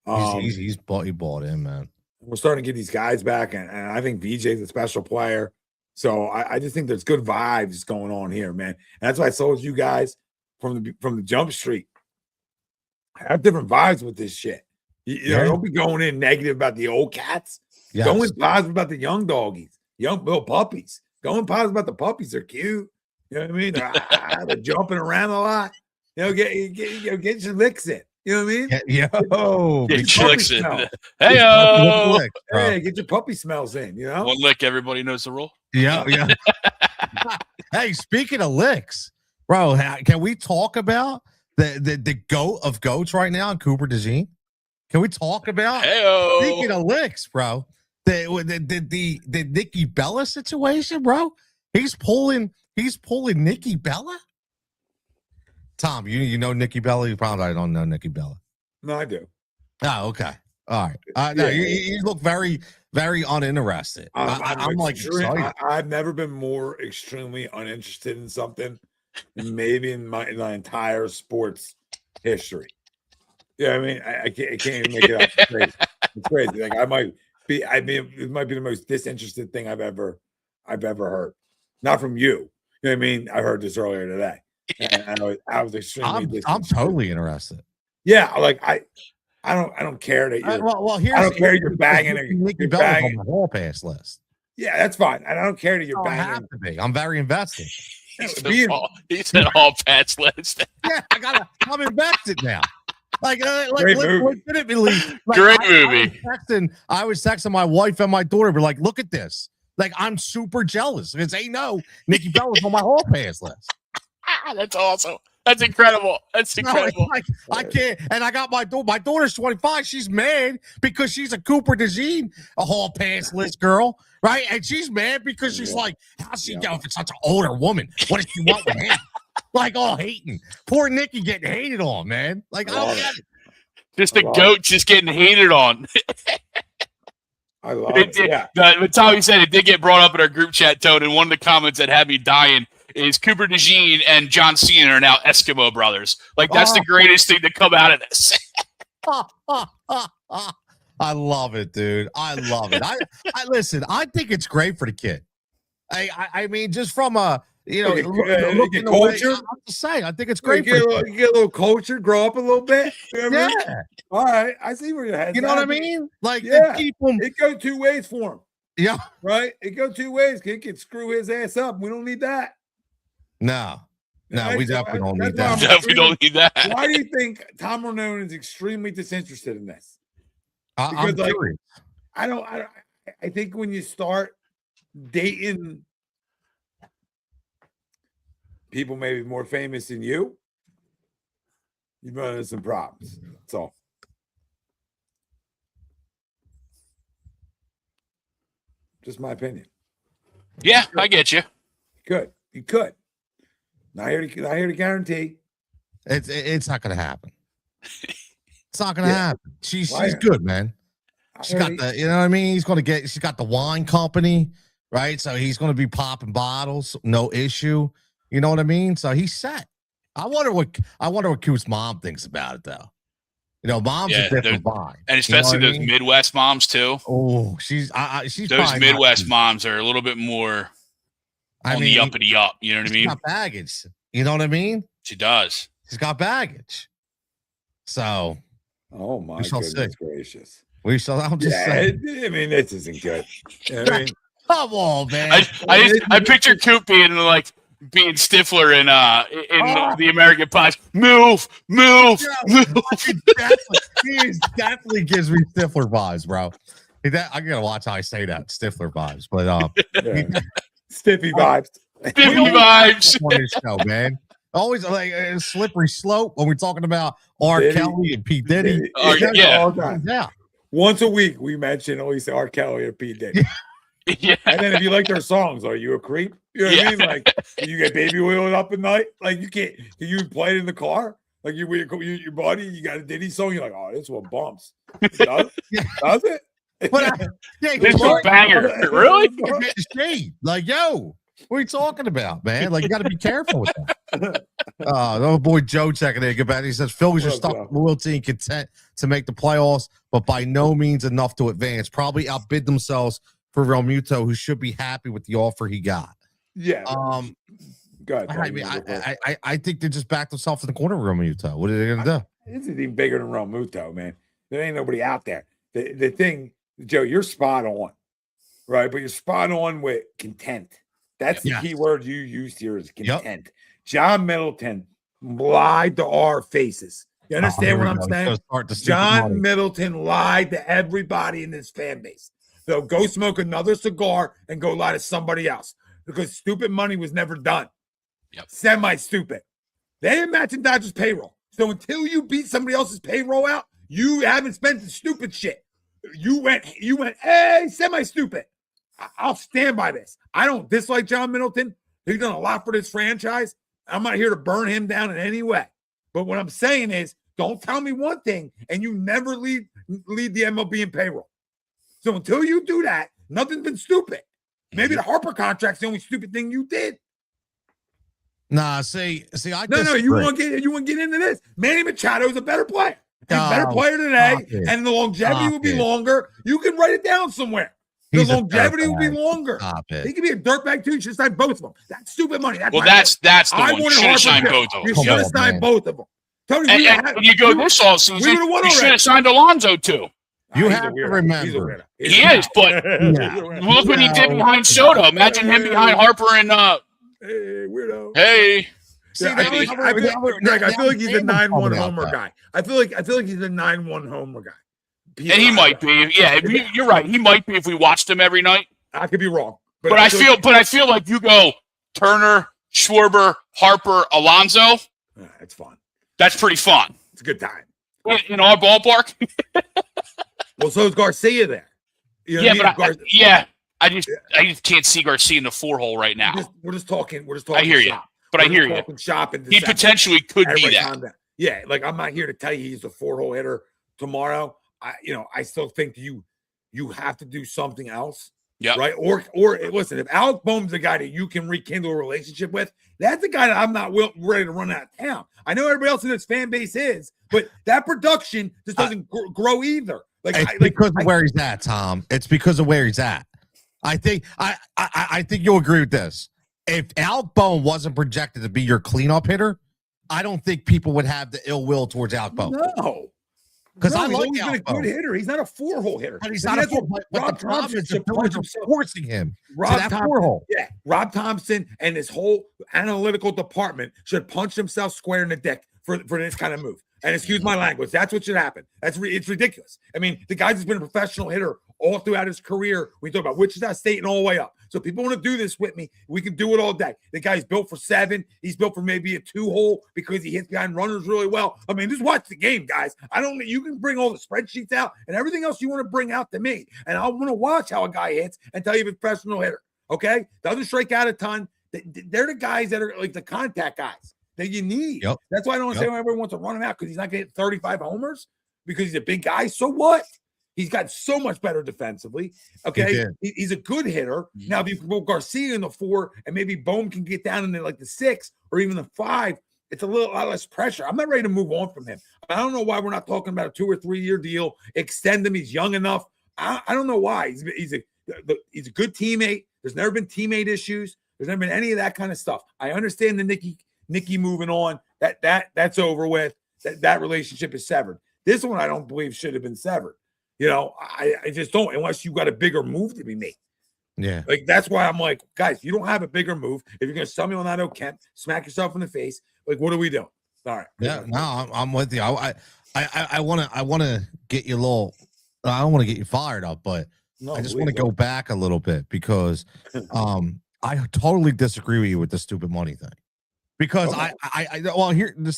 He bought in, man. We're starting to get these guys back, and I think VJ's a special player. So I just think there's good vibes going on here, man. And that's why I told you guys from the jump street, I have different vibes with this shit. Don't be going in negative about the old cats. Yes. Going positive about the young doggies, young little puppies. Going positive about the puppies. They're cute. You know what I mean? They're jumping around a lot. Get your licks in. You know what I mean? Get your licks in. Hey, get your puppy smells in. One lick, everybody knows the rule. Yeah. Hey, speaking of licks, bro, can we talk about the GOAT of GOATs right now, Cooper DeJean? Can we talk about speaking of licks, bro? The Nikki Bella situation, bro. He's pulling Nikki Bella. Tom, you know Nikki Bella? You probably don't know Nikki Bella. No, I do. Oh, okay. All right. No, you look very, very uninterested. I'm like excited. I've never been more extremely uninterested in something than maybe in my entire sports history. Yeah, I mean, I can't even make it up. It's crazy. It's crazy. Like it might be the most disinterested thing I've ever heard. Not from you. You know what I mean? I heard this earlier today. And I was extremely I'm totally interested. Yeah, like I don't care that you're I don't care you're banging Nikki Bella's on my hall pass list. Yeah, that's fine. And I don't care that you're banging. I have to be. I'm very invested. He's an all Pat's list. Yeah, I'm invested now. Legitimately. Great movie. I was texting my wife and my daughter, but like, look at this. Like, I'm super jealous because they know Nikki Bella's on my hall pass list. That's awesome. That's incredible. That's incredible. No, I can't. And I got my daughter's 25. She's mad because she's a Cooper DeJean, a hall pass list girl, right? And she's mad because she's like, how's she go for such an older woman? What does she want with him? Like, all hating. Poor Nikki getting hated on, man. Like, I don't get it. Just a goat just getting hated on. I love it. Yeah. But Tommy said it did get brought up in our group chat, Toad, and one of the comments that had me dying is Cooper DeJean and John Cena are now Eskimo brothers. Like, that's the greatest thing to come out of this. I love it, dude. I love it. I listen, I think it's great for the kid. I mean, just from a, looking culture. I'm just saying, I think it's great. You get a little culture, grow up a little bit. You know what I mean? All right, I see where your head's You know at. what I mean? Like, keep him. It go two ways for him. Yeah, right. It go two ways. He can screw his ass up. We don't need that. No, we definitely don't need that. Definitely don't need that. Why do you think Tom Ramone is extremely disinterested in this? I'm curious. I think when you start dating people maybe more famous than you run into some problems. That's all. Just my opinion. Yeah, I get you. You could. Not here to guarantee. It's not going to happen. It's not going to happen. She's good, man. She's got the, you know what I mean? She's got the wine company, right? So he's going to be popping bottles, no issue. You know what I mean? So he's set. I wonder what Coop's mom thinks about it, though. Mom's a different vibe, and especially those Midwest moms too. Oh, she's those Midwest moms are a little bit more on the uppity up. You know what I mean? She's got baggage. You know what I mean? She does. She's got baggage. So, oh my goodness gracious, we shall. I'm just saying. I mean, this isn't good. I mean, come on, man. I picture Coop being Stifler in the American Pie. Move. He definitely gives me Stifler vibes, bro. I gotta watch how I say that, Stifler vibes. But Stiffy vibes. Stiffy vibes on this show, man. Always like a slippery slope when we're talking about R. Kelly and P. Diddy. Yeah. Once a week we mention always R. Kelly or P. Diddy. Yeah. And then if you like their songs, are you a creep? You know what I mean? Like, you get baby oiled up at night. Like, you can't. Can you play it in the car? Like, your buddy, you got a Diddy song. You're like, oh, this one bumps. Does it? But this is a banger. Really? Like, yo, what are you talking about, man? Like, you got to be careful with that. Oh, boy, Joe checking in. Good bad. He says Phillies are stuck loyalty and content to make the playoffs, but by no means enough to advance. Probably outbid themselves for Real Muto, who should be happy with the offer he got. Yeah. Go ahead, I think they just backed themselves in the corner of Real Muto. What are they gonna do? This is even bigger than Real Muto, man. There ain't nobody out there. The thing, Joe, you're spot on, right? But you're spot on with content. That's the key word you used here is content. Yep. John Middleton lied to our faces. You understand what I'm saying? John Middleton lied to everybody in this fan base. So go smoke another cigar and go lie to somebody else because stupid money was never done. Yep. Semi-stupid. They didn't match Dodgers payroll. So until you beat somebody else's payroll out, you haven't spent the stupid shit. You went, hey, semi-stupid. I'll stand by this. I don't dislike John Middleton. He's done a lot for this franchise. I'm not here to burn him down in any way. But what I'm saying is, don't tell me one thing and you never lead the MLB in payroll. So until you do that, nothing's been stupid. Maybe the Harper contract's the only stupid thing you did. Nah, see, I no, you want to get into this. Manny Machado's a better player. He's a better player today, and the longevity will be longer. You can write it down somewhere. The longevity will be longer. He could be a dirtbag too. You should sign both of them. That's stupid money. That's the one. You should have signed both of them. You should have signed both of them. Tony, and you go this all season, you should have signed Alonso too. You have to remember. He is, but look what he did behind Soto. Imagine him behind Harper and hey, weirdo. Hey. See, I feel like he's a 9-1 homer guy. I feel like he's a 9-1 homer guy. And he might be. Yeah, you're right. He might be if we watched him every night. I could be wrong. But I feel like you go Turner, Schwarber, Harper, Alonso. It's fun. That's pretty fun. It's a good time. In our ballpark. Well, so is Garcia there. You know I just can't see Garcia in the 4-hole right now. We're just talking. I hear you. But I hear you. He potentially could be that. Yeah, like I'm not here to tell you he's a 4-hole hitter tomorrow. I still think you have to do something else. Yeah. Right. Or listen, if Alec Boehm's the guy that you can rekindle a relationship with, that's the guy that I'm not ready to run out of town. I know everybody else in this fan base is, but that production just doesn't grow either. Because of where he's at, Tom. It's because of where he's at. I think you'll agree with this. If Alec Boehm wasn't projected to be your cleanup hitter, I don't think people would have the ill will towards Alec Boehm. No. Because I he's like always been a good hitter. He's not a 4-hole hitter. But he's not a 4-hole. But the problem is the Phillies are forcing him to that 4-hole. Yeah, Rob Thompson and his whole analytical department should punch themselves square in the dick for this kind of move. And excuse my language. That's what should happen. It's ridiculous. I mean, the guy's been a professional hitter all throughout his career. We talk about Wichita State and all the way up. So people want to do this with me. We can do it all day. The guy's built for 7. He's built for maybe a 2-hole because he hits behind runners really well. I mean, just watch the game, guys. You can bring all the spreadsheets out and everything else you want to bring out to me. And I want to watch how a guy hits and tell you if it's a professional hitter. Okay? Doesn't strike out a ton. They're the guys that are like the contact guys that you need. Yep. That's why I don't understand why everyone wants to run him out because he's not going to hit 35 homers because he's a big guy. So what? He's got so much better defensively. Okay. He's a good hitter. Now, if you put Garcia in the 4 and maybe Boehm can get down into like the 6 or even the 5, it's a lot less pressure. I'm not ready to move on from him. I don't know why we're not talking about a 2 or 3 year deal. Extend him. He's young enough. I don't know why. He's a good teammate. There's never been teammate issues. There's never been any of that kind of stuff. I understand the Nicky moving on. That's over with. That relationship is severed. This one I don't believe should have been severed. I just don't, unless you got a bigger move to be made. Yeah. Like, that's why I'm like, guys, you don't have a bigger move. If you're going to sell me on that Kemp, smack yourself in the face. Like, what are we doing? All right. Yeah, no, I'm with you. I want to get you a little, I don't want to get you fired up, but I just want to go back a little bit because I totally disagree with you with the stupid money thing. Because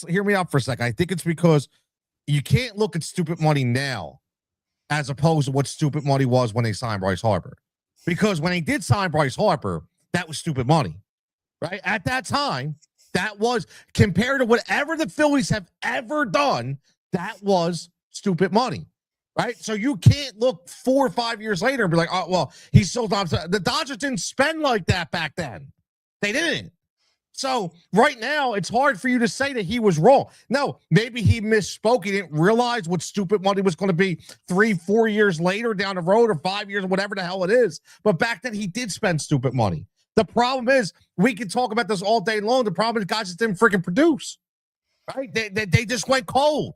hear me out for a second. I think it's because you can't look at stupid money now as opposed to what stupid money was when they signed Bryce Harper. Because when they did sign Bryce Harper, that was stupid money, right? At that time, that was, compared to whatever the Phillies have ever done, that was stupid money, right? So you can't look 4 or 5 years later and be like, oh, well, he's still the Dodgers didn't spend like that back then. They didn't. So right now, it's hard for you to say that he was wrong. No, maybe he misspoke. He didn't realize what stupid money was going to be 3, 4 years later down the road or 5 years, whatever the hell it is. But back then, he did spend stupid money. The problem is, we can talk about this all day long. The problem is guys just didn't freaking produce, right? They just went cold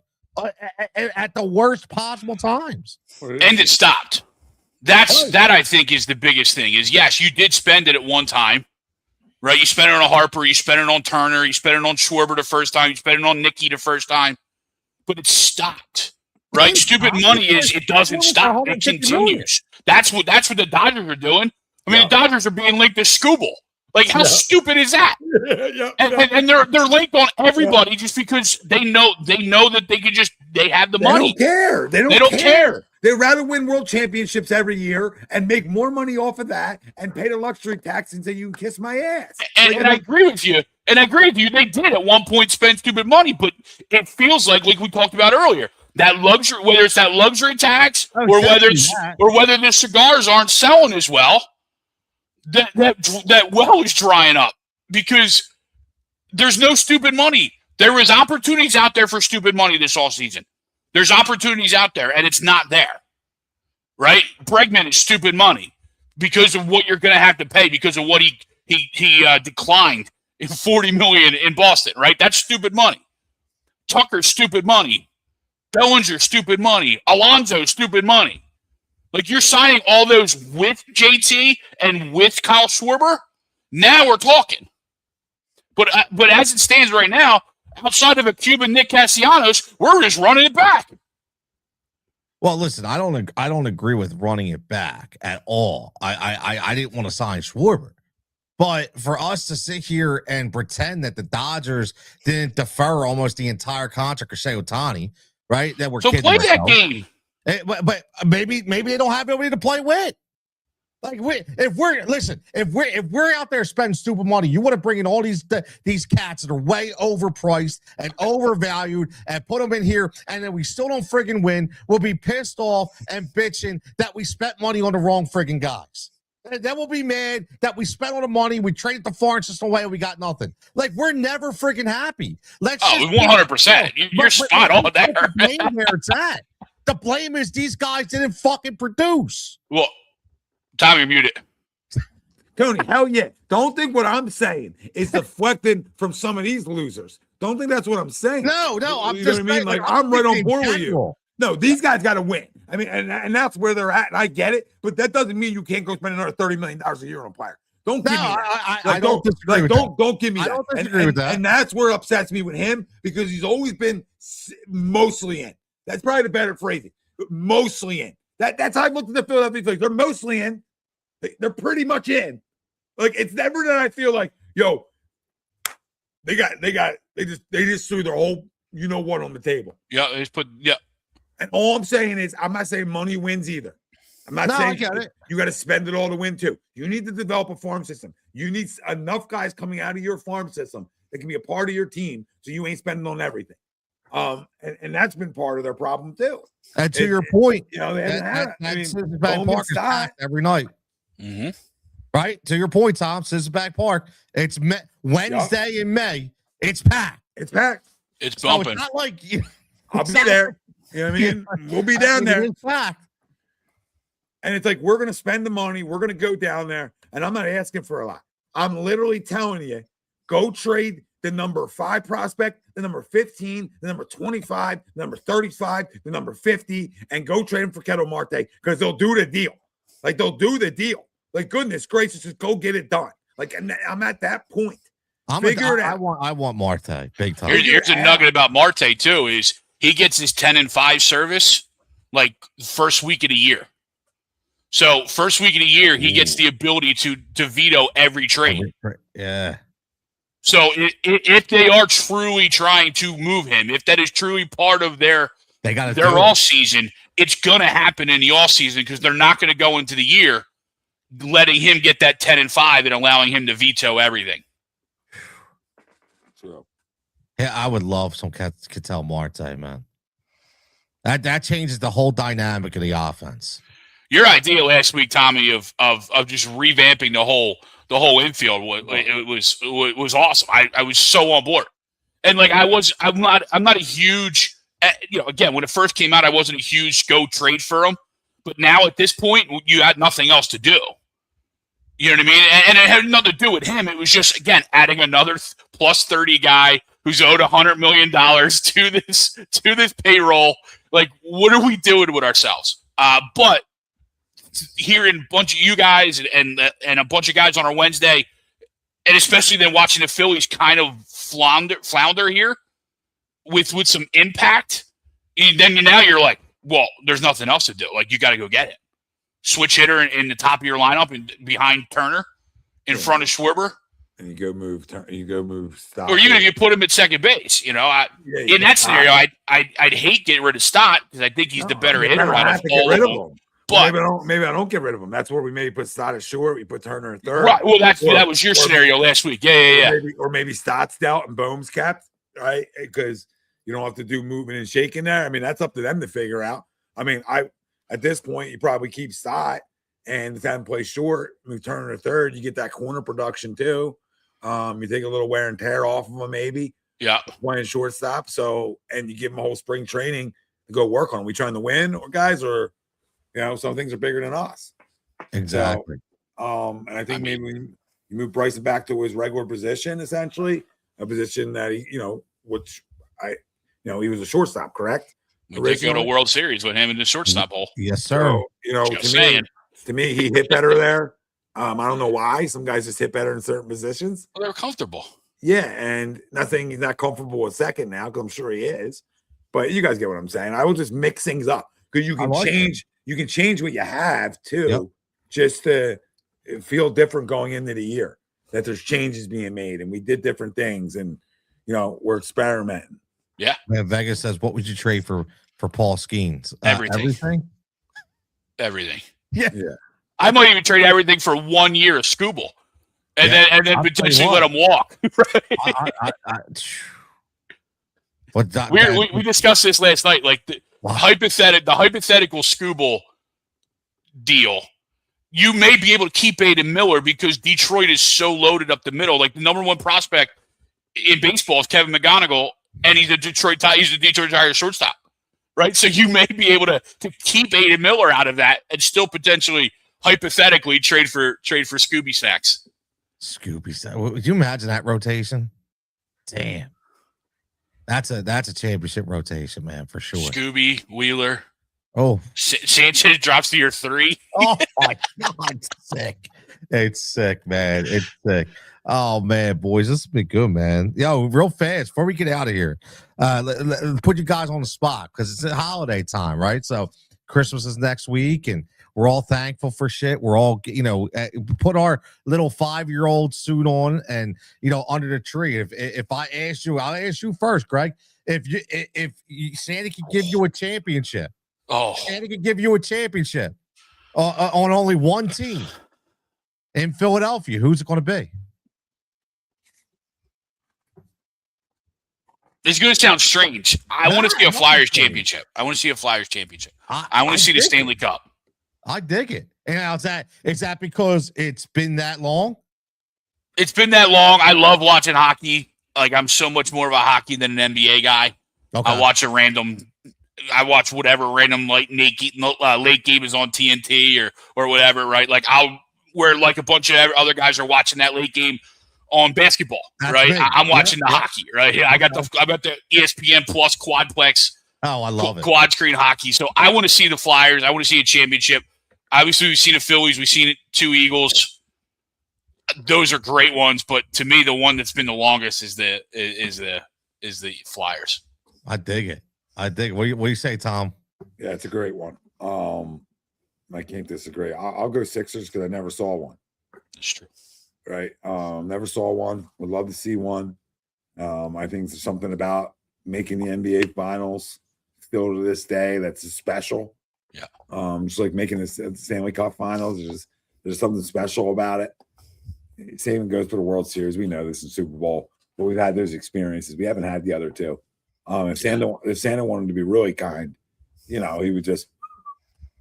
at the worst possible times. And it stopped. That I think is the biggest thing is, yes, you did spend it at one time. Right, you spent it on Harper, you spent it on Turner, you spent it on Schwarber the first time, you spent it on Nicky the first time, but it stopped. Right, stupid money is it doesn't stop; it continues. That's what the Dodgers are doing. I mean, the Dodgers are being linked to Scooble. Like, how stupid is that? And they're linked on everybody just because they know that they have the They money. don't care. They don't care. They'd rather win world championships every year and make more money off of that and pay the luxury tax and say, you can kiss my ass. And I agree with you. And I agree with you. They did at one point spend stupid money, but it feels like we talked about earlier, that luxury, whether it's that luxury tax or whether the cigars aren't selling as well, that well is drying up because there's no stupid money. There was opportunities out there for stupid money this all season. There's opportunities out there, and it's not there, right? Bregman is stupid money because of what you're going to have to pay because of what he declined in $40 million in Boston, right? That's stupid money. Tucker's stupid money. Bellinger, stupid money. Alonso, stupid money. Like, you're signing all those with JT and with Kyle Schwarber. Now we're talking. But as it stands right now, outside of a Cuban Nick Castellanos, we're just running it back. Well, listen, I don't agree with running it back at all. I didn't want to sign Schwarber. But for us to sit here and pretend that the Dodgers didn't defer almost the entire contract of Shohei Ohtani, right? That we're so play that game. But maybe they don't have nobody to play with. Like, if we're out there spending stupid money, you want to bring in all these cats that are way overpriced and overvalued and put them in here, and then we still don't friggin' win. We'll be pissed off and bitching that we spent money on the wrong friggin' guys. And then we'll be mad that we spent all the money, we traded the foreign system away, and we got nothing. Like, we're never friggin' happy. 100%. You're spot on there. The blame where it's at. The blame is these guys didn't fucking produce. Well, Tommy, mute it. Tony, hell yeah. Don't think what I'm saying is deflecting from some of these losers. Don't think that's what I'm saying. No, I'm you just know what I mean? saying, Like, I'm right on board with general. you. No, these guys got to win. I mean, and that's where they're at, and I get it, but that doesn't mean you can't go spend another $30 million a year on a player. Don't give me that. I don't disagree with that. Don't give me that. I don't disagree with that. And that's where it upsets me with him because he's always been mostly in. That's probably the better phrasing. Mostly in. That's how I looked at the Philadelphia Phillies. They're mostly in. They're pretty much in. Like, it's never that I feel like, yo, they just threw their whole you know what on the table. Yeah, they just put And all I'm saying is, I'm not saying money wins either. I'm not saying you got to spend it all to win too. You need to develop a farm system. You need enough guys coming out of your farm system that can be a part of your team, so you ain't spending on everything. And that's been part of their problem too. And to your point, you know, that's Park every night. Mm-hmm. Right? To your point, Tom, Back Park. It's Wednesday in May. It's packed. It's packed. It's bumping. So it's not like I'll be there. You know what I mean? We'll be down there. It's packed. And it's like, we're going to spend the money. We're going to go down there. And I'm not asking for a lot. I'm literally telling you, go trade the number 5 prospect, the number 15, the number 25, the number 35, the number 50, and go trade him for Ketel Marte because they'll do the deal. Like, they'll do the deal. Like, goodness gracious, just go get it done. Like, I'm at that point. Figure it out. I want Marte big time. Here's a nugget about Marte too: is he gets his 10-5 service like first week of the year. So first week of the year, he gets the ability to veto every trade. Yeah. So if they are truly trying to move him, if that is truly part of their off season, it's going to happen in the off season because they're not going to go into the year letting him get that 10-5 and allowing him to veto everything. Yeah, I would love some Ketel Marte, man. That changes the whole dynamic of the offense. Your idea last week, Tommy, of just revamping the whole infield was awesome. I was so on board, and like I'm not a huge, again, when it first came out, I wasn't a huge go trade for him, but now at this point, you had nothing else to do. You know what I mean? And it had nothing to do with him. It was just, again, adding another plus 30 guy who's owed $100 million to this payroll. Like, what are we doing with ourselves? But hearing a bunch of you guys and a bunch of guys on our Wednesday, and especially then watching the Phillies kind of flounder here with some impact, then now you're like, well, there's nothing else to do. Like, you got to go get it. Switch hitter in the top of your lineup and behind Turner in front of Schwarber. and you go move Stott. Or even if you put him at second base, in that scenario, I'd hate getting rid of Stott because I think he's the better hitter out of all of them. But maybe I don't get rid of him. That's where we maybe put Stott at short. We put Turner in third. Right. Well, that was your scenario last week. Yeah. Or maybe Stott's out and Bohm's kept, right? Because you don't have to do moving and shaking there. I mean, that's up to them to figure out. I mean, at this point, you probably keep Stott and have him play short, move Turner to third. You get that corner production too. You take a little wear and tear off of him, maybe. Yeah. Playing shortstop. So, and you give him a whole spring training to go work on. Are we trying to win, or guys, or some things are bigger than us. Exactly. So, and I think maybe you move Bryson back to his regular position, essentially a position that he was a shortstop, correct? We did go to World Series with him in the shortstop hole. Yes, sir. So, to me, he hit better there. I don't know why. Some guys just hit better in certain positions. Well, they're comfortable. Yeah, and he's not comfortable with second now, because I'm sure he is. But you guys get what I'm saying. I will just mix things up because you can change. You can change what you have too, just to feel different going into the year. That there's changes being made, and we did different things, and we're experimenting. Yeah. Man, Vegas says, "What would you trade for Paul Skeens?" Everything. Yeah. I might even trade everything for 1 year of Scooble, and then potentially let him walk. We discussed this last night. Like the hypothetical Scooble deal, you may be able to keep Aiden Miller because Detroit is so loaded up the middle. Like the number one prospect in baseball is Kevin McGonigal, and he's a Detroit Tigers shortstop, right? So you may be able to keep Aiden Miller out of that and still potentially hypothetically trade for Scooby Snacks. Scooby Snacks. Would you imagine that rotation? Damn. That's a championship rotation, man, for sure. Scooby, Wheeler. Oh, Sanchez drops to your 3. Oh my God, it's sick. It's sick, man. It's sick. Oh man, boys, this has been good, man. Yo, real fast before we get out of here, put you guys on the spot because it's a holiday time, right? So Christmas is next week, and we're all thankful for shit. We're all, put our little 5-year-old suit on and, under the tree. If I ask you, I'll ask you first, Greg. If Santa could give you a championship, Santa could give you a championship on only one team in Philadelphia, who's it going to be? It's going to sound strange. I want to see a Flyers championship. I want to see the Stanley Cup. I dig it. And is that because it's been that long? It's been that long. I love watching hockey. Like, I'm so much more of a hockey than an NBA guy. Okay. I watch whatever random late game is on TNT or whatever, right? Like where like a bunch of other guys are watching that late game on basketball, right? I'm watching the hockey, right? Yeah, I got the ESPN Plus Quadplex. Oh, I love it. Quad screen hockey. So I want to see the Flyers. I want to see a championship. Obviously, we've seen the Phillies. We've seen 2 Eagles. Those are great ones, but to me, the one that's been the longest is the Flyers. I dig it. What do you say, Tom? Yeah, it's a great one. I can't disagree. I'll go Sixers because I never saw one. That's true. Right. Never saw one. Would love to see one. I think there's something about making the NBA finals still to this day that's special. Yeah. Just like making the Stanley Cup finals. There's something special about it. Same goes for the World Series. We know this is Super Bowl, but we've had those experiences. We haven't had the other two. If Santa wanted to be really kind, he would just,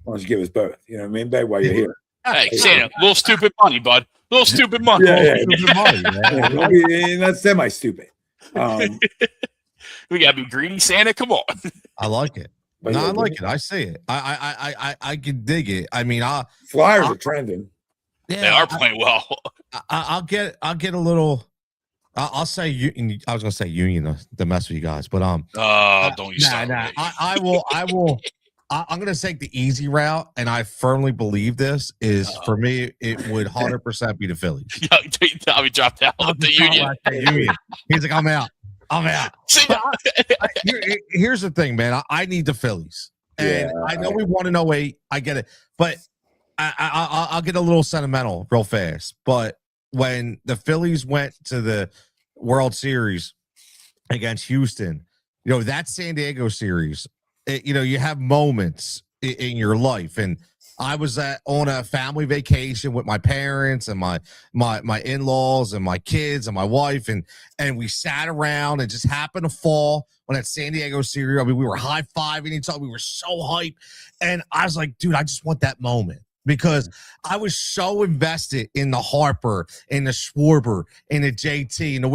why don't you give us both? You know what I mean? Babe, while you're here. Hey, Santa, little stupid money, bud. Little stupid money. Stupid money, man. That's semi-stupid. We gotta be greedy, Santa. Come on. I like it. I like it. I see it. I can dig it. I mean, Flyers are trending. Yeah, they are playing well. I'll get a little. I'll say you. I was gonna say Union to mess with you guys, but don't you start. Nah. I will. I'm gonna take the easy route, and I firmly believe this is for me. It would 100% be the Phillies. Tommy dropped out with the Union. He's like, I'm out. Here's the thing, man. I need the Phillies, and I know we won in 08. I get it, but I'll get a little sentimental real fast. But when the Phillies went to the World Series against Houston, that San Diego series, you have moments in your life. And I was on a family vacation with my parents and my in-laws and my kids and my wife, and we sat around and just happened to fall on that San Diego series. I mean, we were high-fiving each other. We were so hyped. And I was like, dude, I just want that moment. Because I was so invested in the Harper, in the Schwarber, in the JT, and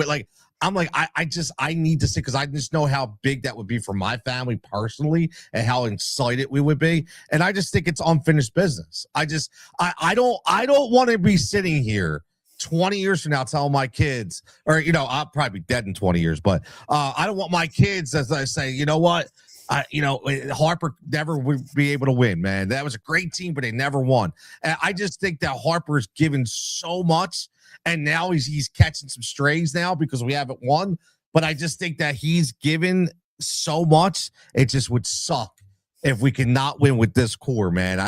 I'm like, I need to see, because I just know how big that would be for my family personally and how excited we would be. And I just think it's unfinished business. I don't want to be sitting here 20 years from now telling my kids, or, I'll probably be dead in 20 years, but I don't want my kids, as I say, you know what? Harper never would be able to win, man. That was a great team, but they never won. And I just think that Harper's given so much, and now he's catching some strays now because we haven't won. But I just think that he's given so much. It just would suck if we could not win with this core, man.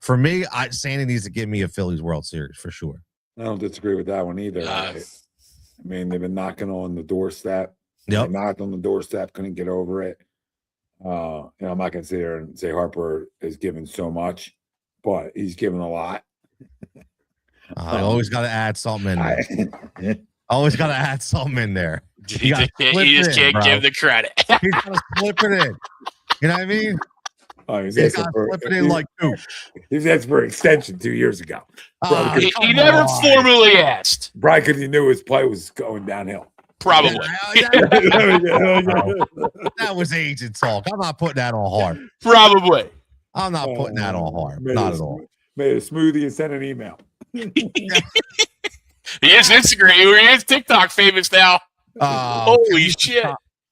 For me, Santa needs to give me a Phillies World Series for sure. I don't disagree with that one either. I mean, they've been knocking on the doorstep. Yep. They knocked on the doorstep, couldn't get over it. I'm not going to sit here and say Harper is given so much, but he's given a lot. I always got to add something in there. Always got to add something in there. You just can't give the credit. You got to slip it in. You know what I mean? Oh, he's got to slip it in like two. He's asked for an extension 2 years ago. He never formally asked. Probably because he knew his play was going downhill. Probably. That was agent talk. I'm not putting that on Hart. Probably. I'm not putting that on Hart. Not at all. Made a smoothie and sent an email. He is Instagram. He is TikTok famous now. Holy shit.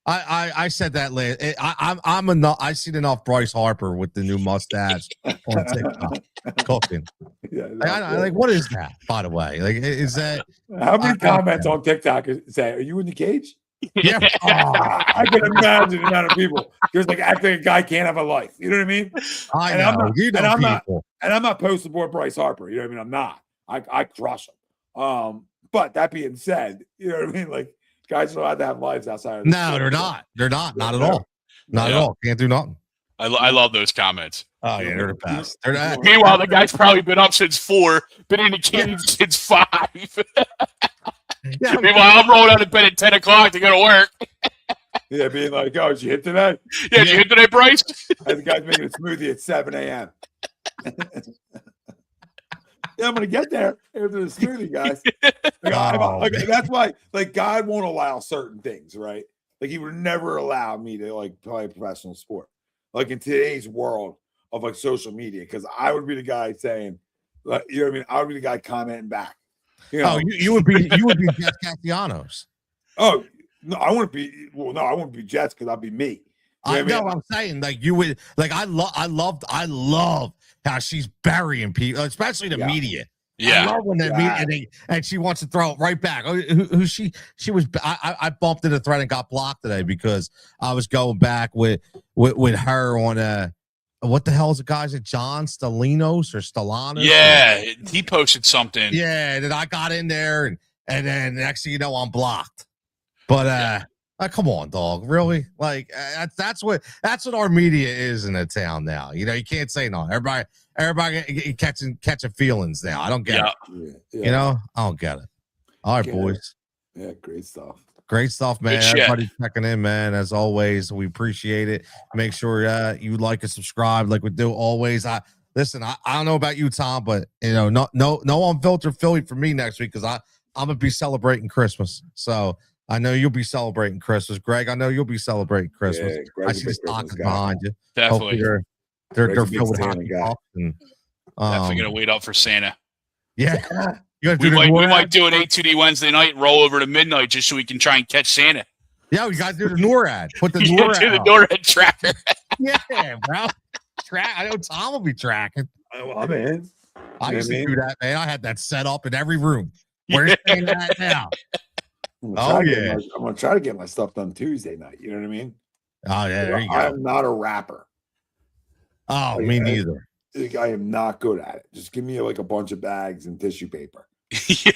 I said that later. I'm enough. I've seen enough Bryce Harper with the new mustache on TikTok cooking. Like, what is that, by the way? Like, is that how many comments on TikTok say, "Are you in the cage?" Yeah. I can imagine the amount of people just like acting a guy can't have a life. You know what I mean? I'm not posting for Bryce Harper. You know what I mean? I'm not. I crush him. But that being said, you know what I mean? Like, guys are allowed to have lives outside of the No, they're not. They're not. Not at all. Not at all. Can't do nothing. I love those comments. Oh, yeah, they're the best. Meanwhile, the guy's probably been up since 4, been in the cage since 5. Yeah, meanwhile, I'm rolling out of bed at 10 o'clock to go to work. Yeah, being like, oh, did you hit today? Yeah, did you hit today, Bryce? And the guy's making a smoothie at 7 a.m. Yeah, I'm gonna get there after the smoothie, guys. That's why, like, God won't allow certain things, right? Like, He would never allow me to like play a professional sport, like in today's world of like social media, because I would be the guy saying, like, you know what I mean? I would be the guy commenting back. You know? Oh, you would be Jeff Castellanos. Oh no, I wouldn't be. Well, no, I wouldn't be Jets because I'd be me. I know what I'm saying. Like, you would, like, I love how she's burying people, especially the media. Yeah. I love when the media, and she wants to throw it right back. Who she was, I bumped into the thread and got blocked today because I was going back with her on what the hell is the guy's at John Stalinos or Stellanos? Yeah, he posted something. Yeah, and then I got in there and then next thing you know, I'm blocked. But come on, dog. Really? Like, that's what our media is in the town now. You know, you can't say no. Everybody catching feelings now. I don't get it. Yeah. You know, I don't get it. All right, boys. Yeah, great stuff. Great stuff, man. Everybody checking in, man. As always, we appreciate it. Make sure you like and subscribe, like we do always. I don't know about you, Tom, but you know, no unfiltered Philly for me next week because I'm gonna be celebrating Christmas. So I know you'll be celebrating Christmas, Greg. I know you'll be celebrating Christmas. Yeah, I see the stockings behind you. Definitely. They're filled with hockey pucks and definitely gonna wait up for Santa. Yeah. We might do an 8-2D Wednesday night and roll over to midnight just so we can try and catch Santa. Yeah, we got to do the NORAD. Put the NORAD. Do the NORAD tracker. Yeah, bro. I know Tom will be tracking. I'm in. I used to do that, man. I had that set up in every room. Where's Santa at now? I'm gonna try to get my stuff done Tuesday night. You know what I mean? Oh yeah, there you go. I'm not a rapper. Oh, me neither. I am not good at it. Just give me like a bunch of bags and tissue paper. Yeah.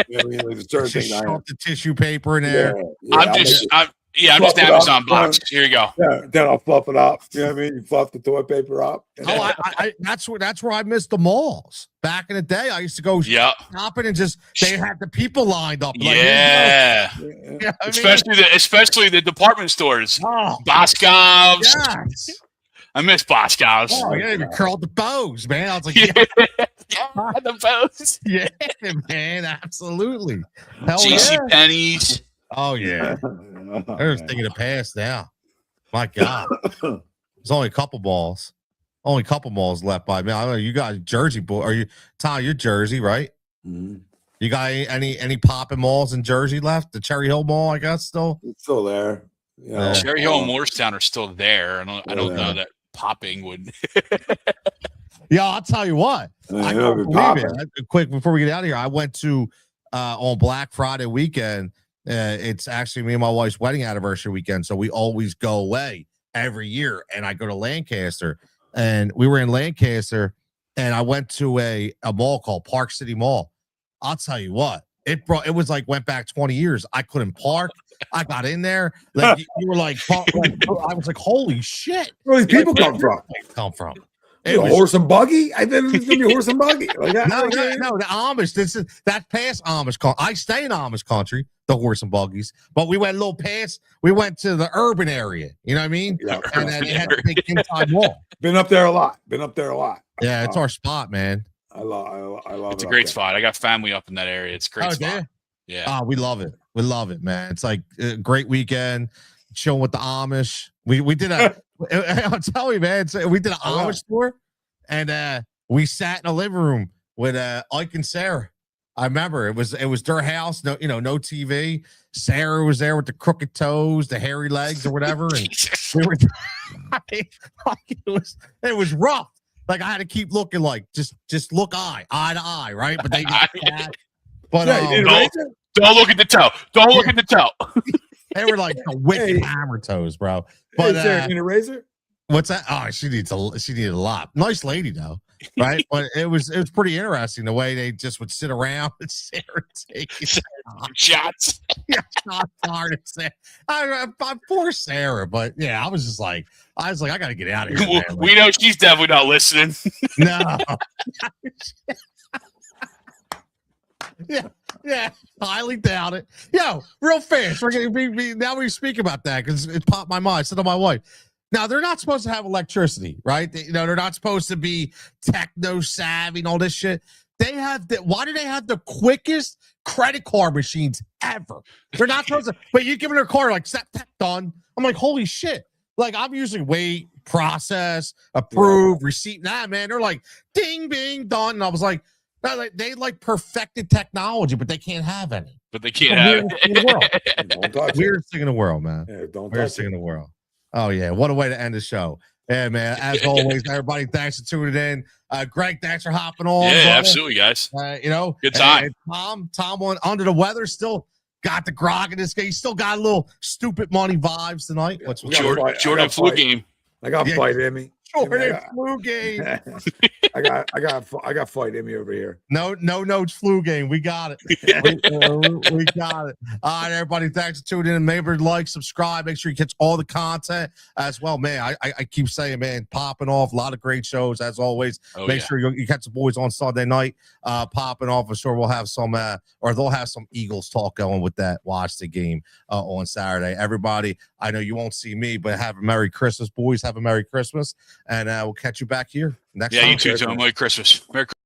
You know what I mean? Like the certain Just thing I shove the tissue paper in there. I'm just Fluff it Amazon up, box. Here you go. Yeah, then I'll fluff it up. You know what I mean? You fluff the toilet paper up. Oh, that's where I missed the malls. Back in the day, I used to go shopping and they had the people lined up. Like, yeah. you know what I mean? Especially the department stores. Oh, Boscov's. yes. I miss Boscov's. Oh, yeah, you curled the bows, man. I was like, Yeah, the bows. yeah, man, absolutely. Hell JC yeah. Penney's. Oh, yeah. They're just thinking of the past now. My God. There's only a couple balls. Only a couple malls left by me. I don't know. You got Jersey, boy. Are you, Ty? You're Jersey, right? Mm-hmm. You got any popping malls in Jersey left? The Cherry Hill Mall, I guess, still. It's still there. Yeah. Cherry Hill and Morristown are still there. I don't know that popping would. Yeah, I'll tell you what. I can't believe it. Quick before we get out of here, I went to on Black Friday weekend. It's actually me and my wife's wedding anniversary weekend, so we always go away every year. And I go to Lancaster, and we were in Lancaster, and I went to a mall called Park City Mall. I'll tell you what, it was like went back 20 years. I couldn't park. I got in there, like you were like, I was like, holy shit! Where these people come from? It was horse and buggy. I think it's gonna be horse and buggy. Like that. No, the Amish. That's past Amish country. I stay in Amish country, the horse and buggies, but we went a little past. We went to the urban area. You know what I mean? Yeah, and then it had a big inside wall. Been up there a lot. Yeah, it's our spot, man. I love. It's a great spot. I got family up in that area. It's a great spot. Yeah. Oh, we love it. We love it, man. It's like a great weekend, chilling with the Amish. We did I'll tell you, man. We did an Amish tour, and we sat in a living room with Ike and Sarah. I remember it was their house. No, no TV. Sarah was there with the crooked toes, the hairy legs, or whatever, and we were. It was rough. Like I had to keep looking, like just look eye to eye, right? But they get but don't look at the toe. Don't look at the toe. They were like the wicked hammer toes, bro. But Sarah, need a razor? What's that? Oh, she needed a lot. Nice lady though, right? But it was pretty interesting the way they just would sit around and Sarah take shots. Yeah, shots hard and say, I'm poor Sarah, but yeah, I was like, I got to get out of here. Man. We know she's definitely not listening. No. Yeah, highly doubt it. Yo, real fast. We're gonna be now we speak about that because it popped my mind. I said to my wife, now they're not supposed to have electricity, right? They're not supposed to be techno savvy and all this shit. They have why do they have the quickest credit card machines ever? They're not supposed to, but you give them their card like set done. I'm like, holy shit. Like I'm usually wait, process, approve, receipt. Nah, man, they're like ding, bing, done. And I was like, no, they like perfected technology, but they can't have any. But they can't have it. Weirdest thing in the world, man. Yeah, weirdest thing in the world. Oh yeah, what a way to end the show. Yeah, man. As always, everybody, thanks for tuning in. Greg, thanks for hopping on. Yeah, brother. Absolutely, guys. Good time. Tom went under the weather. Still got the grog in this game. He still got a little stupid money vibes tonight. What's Jordan flu game? I got fight in me. Jordan flu game. I got fight in me over here. No flu game. We got it. we got it. All right, everybody. Thanks for tuning in. Maybe like, subscribe. Make sure you catch all the content as well, man. I keep saying, man, popping off. A lot of great shows as always. Make sure you catch the boys on Sunday night. Popping off. I'm sure we'll have some, or they'll have some Eagles talk going with that. Watch the game on Saturday. Everybody, I know you won't see me, but have a Merry Christmas, boys. Have a Merry Christmas. And we'll catch you back here next time. Yeah, you too, Tom. Merry Christmas. Merry Christmas.